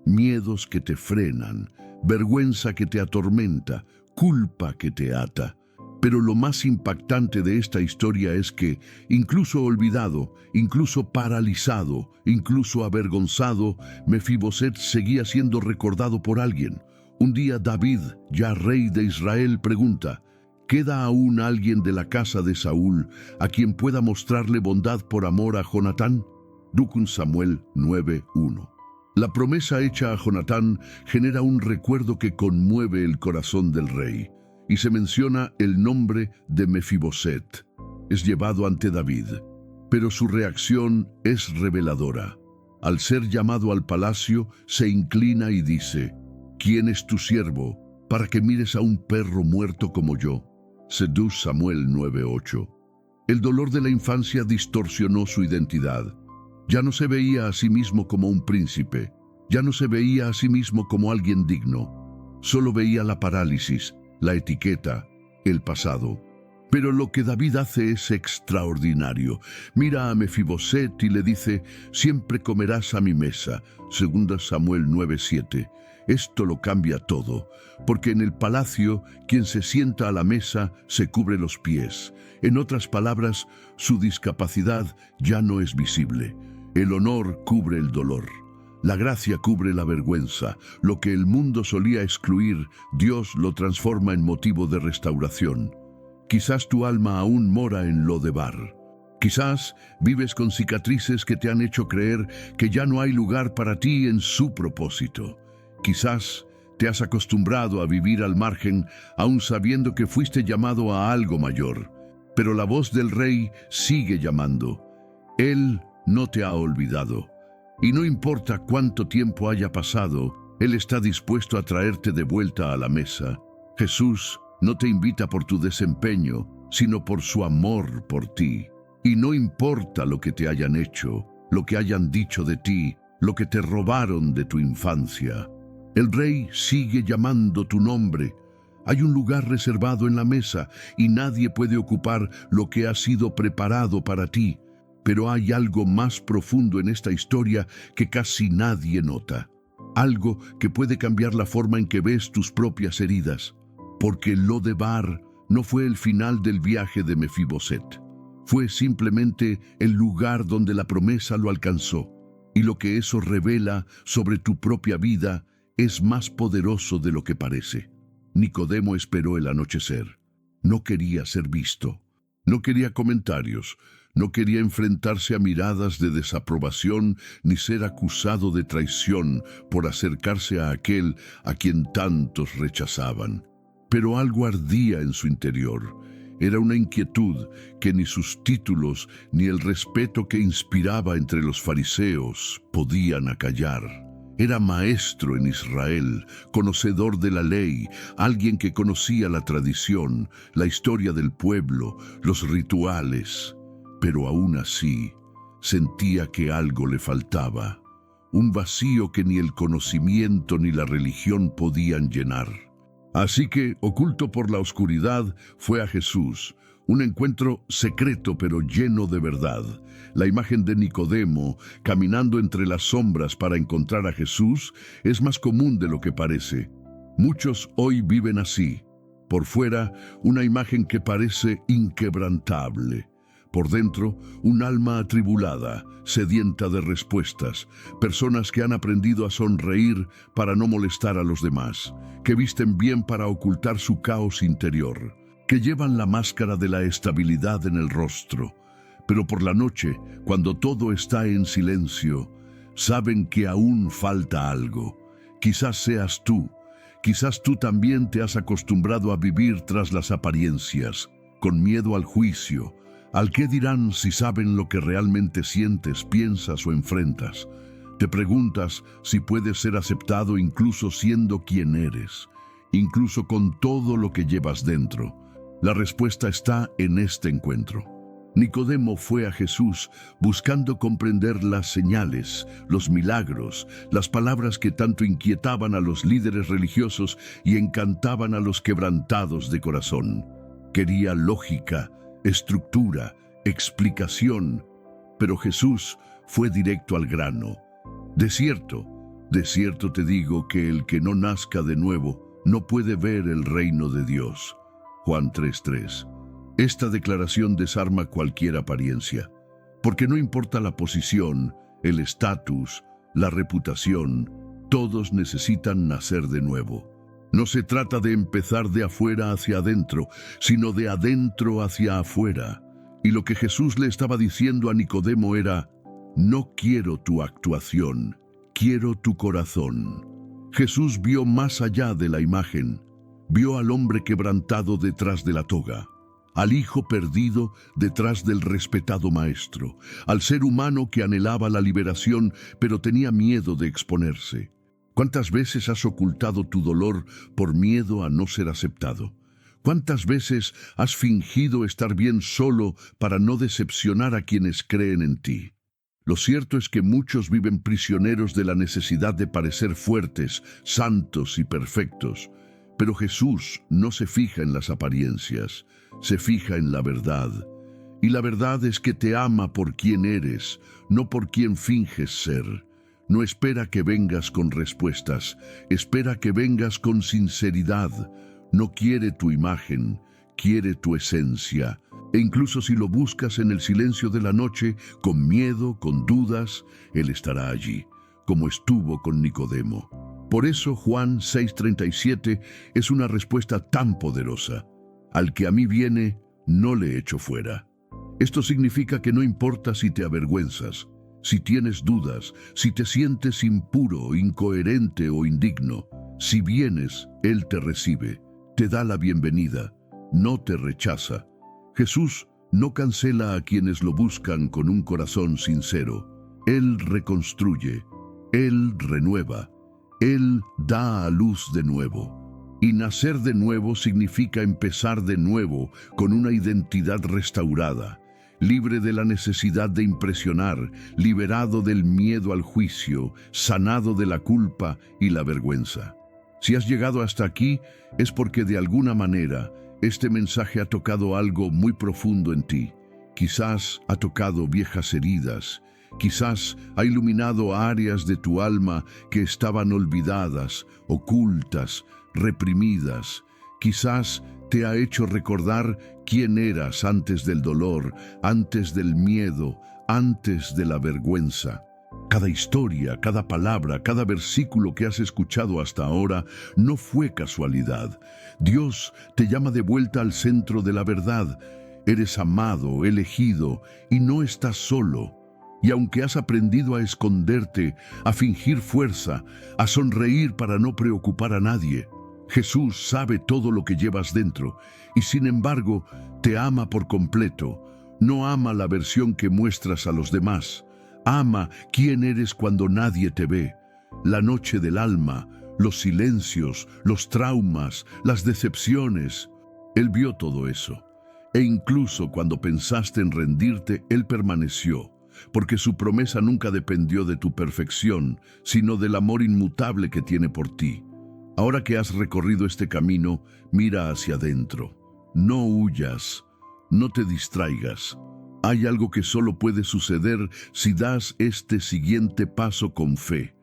miedos que te frenan, vergüenza que te atormenta, culpa que te ata. Pero lo más impactante de esta historia es que, incluso olvidado, incluso paralizado, incluso avergonzado, Mefiboset seguía siendo recordado por alguien. Un día David, ya rey de Israel, pregunta: ¿queda aún alguien de la casa de Saúl a quien pueda mostrarle bondad por amor a Jonatán? 2 Samuel 9:1. La promesa hecha a Jonatán genera un recuerdo que conmueve el corazón del rey, y se menciona el nombre de Mefiboset. Es llevado ante David, pero su reacción es reveladora. Al ser llamado al palacio, se inclina y dice: ¿quién es tu siervo para que mires a un perro muerto como yo? 2 Samuel 9:8. El dolor de la infancia distorsionó su identidad. Ya no se veía a sí mismo como un príncipe, ya no se veía a sí mismo como alguien digno. Solo veía la parálisis, la etiqueta, el pasado. Pero lo que David hace es extraordinario. Mira a Mefiboset y le dice: siempre comerás a mi mesa. 2 Samuel 9:7. Esto lo cambia todo, porque en el palacio quien se sienta a la mesa se cubre los pies. En otras palabras, su discapacidad ya no es visible. El honor cubre el dolor. La gracia cubre la vergüenza. Lo que el mundo solía excluir, Dios lo transforma en motivo de restauración. Quizás tu alma aún mora en Lodebar. Quizás vives con cicatrices que te han hecho creer que ya no hay lugar para ti en su propósito. Quizás te has acostumbrado a vivir al margen, aún sabiendo que fuiste llamado a algo mayor. Pero la voz del Rey sigue llamando. Él no te ha olvidado. Y no importa cuánto tiempo haya pasado, Él está dispuesto a traerte de vuelta a la mesa. Jesús no te invita por tu desempeño, sino por su amor por ti. Y no importa lo que te hayan hecho, lo que hayan dicho de ti, lo que te robaron de tu infancia. El Rey sigue llamando tu nombre. Hay un lugar reservado en la mesa y nadie puede ocupar lo que ha sido preparado para ti. Pero hay algo más profundo en esta historia que casi nadie nota. Algo que puede cambiar la forma en que ves tus propias heridas. Porque Lodebar no fue el final del viaje de Mefiboset. Fue simplemente el lugar donde la promesa lo alcanzó. Y lo que eso revela sobre tu propia vida es más poderoso de lo que parece. Nicodemo esperó el anochecer. No quería ser visto. No quería comentarios. No quería enfrentarse a miradas de desaprobación ni ser acusado de traición por acercarse a aquel a quien tantos rechazaban. Pero algo ardía en su interior. Era una inquietud que ni sus títulos ni el respeto que inspiraba entre los fariseos podían acallar. Era maestro en Israel, conocedor de la ley, alguien que conocía la tradición, la historia del pueblo, los rituales. Pero aún así, sentía que algo le faltaba, un vacío que ni el conocimiento ni la religión podían llenar. Así que, oculto por la oscuridad, fue a Jesús, un encuentro secreto pero lleno de verdad. La imagen de Nicodemo, caminando entre las sombras para encontrar a Jesús, es más común de lo que parece. Muchos hoy viven así. Por fuera, una imagen que parece inquebrantable. Por dentro, un alma atribulada, sedienta de respuestas, personas que han aprendido a sonreír para no molestar a los demás, que visten bien para ocultar su caos interior, que llevan la máscara de la estabilidad en el rostro, pero por la noche, cuando todo está en silencio, saben que aún falta algo. Quizás seas tú, quizás tú también te has acostumbrado a vivir tras las apariencias, con miedo al juicio, al qué dirán si saben lo que realmente sientes, piensas o enfrentas. Te preguntas si puedes ser aceptado incluso siendo quien eres, incluso con todo lo que llevas dentro. La respuesta está en este encuentro. Nicodemo fue a Jesús buscando comprender las señales, los milagros, las palabras que tanto inquietaban a los líderes religiosos y encantaban a los quebrantados de corazón. Quería lógica, estructura, explicación, pero Jesús fue directo al grano. De cierto te digo que el que no nazca de nuevo no puede ver el reino de Dios. Juan 3:3. Esta declaración desarma cualquier apariencia, porque no importa la posición, el estatus, la reputación, todos necesitan nacer de nuevo. No se trata de empezar de afuera hacia adentro, sino de adentro hacia afuera. Y lo que Jesús le estaba diciendo a Nicodemo era: no quiero tu actuación, quiero tu corazón. Jesús vio más allá de la imagen, vio al hombre quebrantado detrás de la toga, al hijo perdido detrás del respetado maestro, al ser humano que anhelaba la liberación pero tenía miedo de exponerse. ¿Cuántas veces has ocultado tu dolor por miedo a no ser aceptado? ¿Cuántas veces has fingido estar bien solo para no decepcionar a quienes creen en ti? Lo cierto es que muchos viven prisioneros de la necesidad de parecer fuertes, santos y perfectos. Pero Jesús no se fija en las apariencias, se fija en la verdad. Y la verdad es que te ama por quien eres, no por quien finges ser. No espera que vengas con respuestas, espera que vengas con sinceridad. No quiere tu imagen, quiere tu esencia. E incluso si lo buscas en el silencio de la noche, con miedo, con dudas, Él estará allí, como estuvo con Nicodemo. Por eso Juan 6:37 es una respuesta tan poderosa. Al que a mí viene, no le echo fuera. Esto significa que no importa si te avergüenzas, si tienes dudas, si te sientes impuro, incoherente o indigno, si vienes, Él te recibe, te da la bienvenida, no te rechaza. Jesús no cancela a quienes lo buscan con un corazón sincero. Él reconstruye, Él renueva, Él da a luz de nuevo. Y nacer de nuevo significa empezar de nuevo con una identidad restaurada, libre de la necesidad de impresionar, liberado del miedo al juicio, sanado de la culpa y la vergüenza. Si has llegado hasta aquí, es porque de alguna manera este mensaje ha tocado algo muy profundo en ti. Quizás ha tocado viejas heridas, quizás ha iluminado áreas de tu alma que estaban olvidadas, ocultas, reprimidas. Quizás te ha hecho recordar quién eras antes del dolor, antes del miedo, antes de la vergüenza. Cada historia, cada palabra, cada versículo que has escuchado hasta ahora no fue casualidad. Dios te llama de vuelta al centro de la verdad. Eres amado, elegido, y no estás solo. Y aunque has aprendido a esconderte, a fingir fuerza, a sonreír para no preocupar a nadie, Jesús sabe todo lo que llevas dentro y sin embargo te ama por completo. No ama la versión que muestras a los demás. Ama quién eres cuando nadie te ve. La noche del alma, los silencios, los traumas, las decepciones. Él vio todo eso. E incluso cuando pensaste en rendirte, Él permaneció, porque su promesa nunca dependió de tu perfección, sino del amor inmutable que tiene por ti. Ahora que has recorrido este camino, mira hacia adentro. No huyas, no te distraigas. Hay algo que solo puede suceder si das este siguiente paso con fe,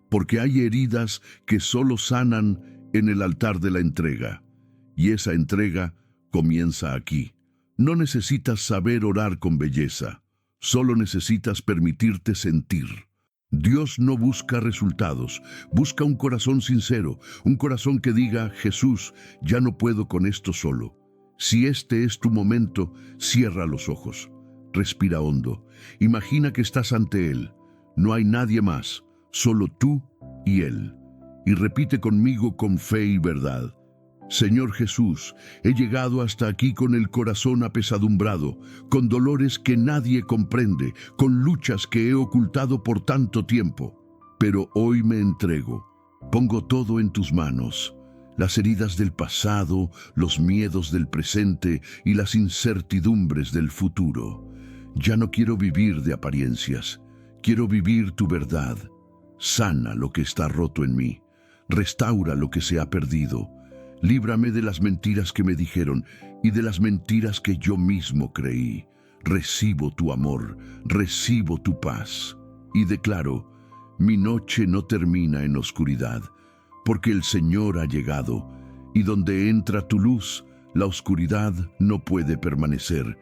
porque hay heridas que solo sanan en el altar de la entrega. Y esa entrega comienza aquí. No necesitas saber orar con belleza, solo necesitas permitirte sentir. Dios no busca resultados, busca un corazón sincero, un corazón que diga: Jesús, ya no puedo con esto solo. Si este es tu momento, cierra los ojos, respira hondo, imagina que estás ante Él. No hay nadie más, solo tú y Él. Y repite conmigo con fe y verdad: Señor Jesús, he llegado hasta aquí con el corazón apesadumbrado, con dolores que nadie comprende, con luchas que he ocultado por tanto tiempo. Pero hoy me entrego, pongo todo en tus manos, las heridas del pasado, los miedos del presente y las incertidumbres del futuro. Ya no quiero vivir de apariencias, quiero vivir tu verdad. Sana lo que está roto en mí, restaura lo que se ha perdido. Líbrame de las mentiras que me dijeron y de las mentiras que yo mismo creí. Recibo tu amor, recibo tu paz. Y declaro: mi noche no termina en oscuridad, porque el Señor ha llegado, y donde entra tu luz, la oscuridad no puede permanecer.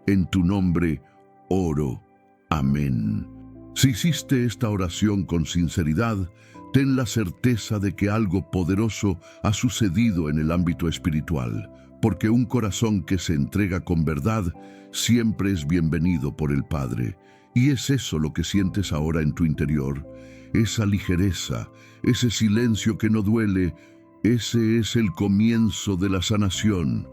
En tu nombre oro. Amén. Si hiciste esta oración con sinceridad, ten la certeza de que algo poderoso ha sucedido en el ámbito espiritual, porque un corazón que se entrega con verdad siempre es bienvenido por el Padre. Y es eso lo que sientes ahora en tu interior, esa ligereza, ese silencio que no duele. Ese es el comienzo de la sanación.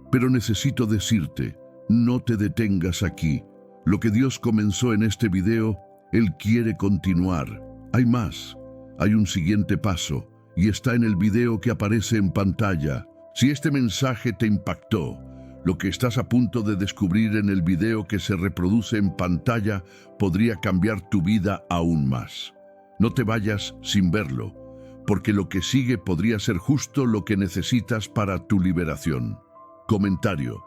Pero necesito decirte, no te detengas aquí. Lo que Dios comenzó en este video, Él quiere continuar. Hay más. Hay un siguiente paso, y está en el video que aparece en pantalla. Si este mensaje te impactó, lo que estás a punto de descubrir en el video que se reproduce en pantalla podría cambiar tu vida aún más. No te vayas sin verlo, porque lo que sigue podría ser justo lo que necesitas para tu liberación. Comentario: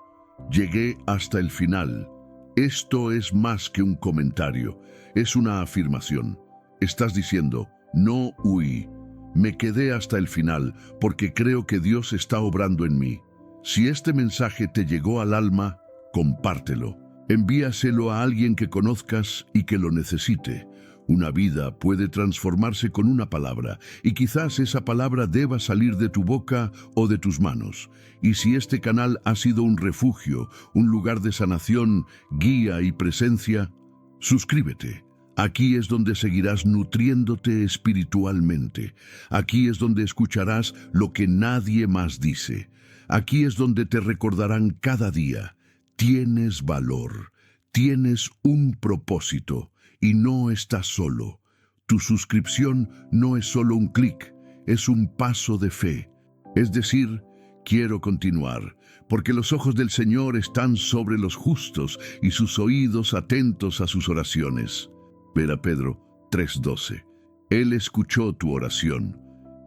llegué hasta el final. Esto es más que un comentario, es una afirmación. Estás diciendo: no huí, me quedé hasta el final porque creo que Dios está obrando en mí. Si este mensaje te llegó al alma, compártelo. Envíaselo a alguien que conozcas y que lo necesite. Una vida puede transformarse con una palabra, y quizás esa palabra deba salir de tu boca o de tus manos. Y si este canal ha sido un refugio, un lugar de sanación, guía y presencia, suscríbete. Aquí es donde seguirás nutriéndote espiritualmente. Aquí es donde escucharás lo que nadie más dice. Aquí es donde te recordarán cada día: tienes valor, tienes un propósito y no estás solo. Tu suscripción no es solo un clic, es un paso de fe. Es decir, quiero continuar, porque los ojos del Señor están sobre los justos y sus oídos atentos a sus oraciones. Ver a Pedro 3:12. Él escuchó tu oración,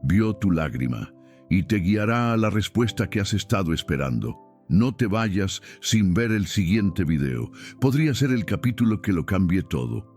vio tu lágrima y te guiará a la respuesta que has estado esperando. No te vayas sin ver el siguiente video. Podría ser el capítulo que lo cambie todo.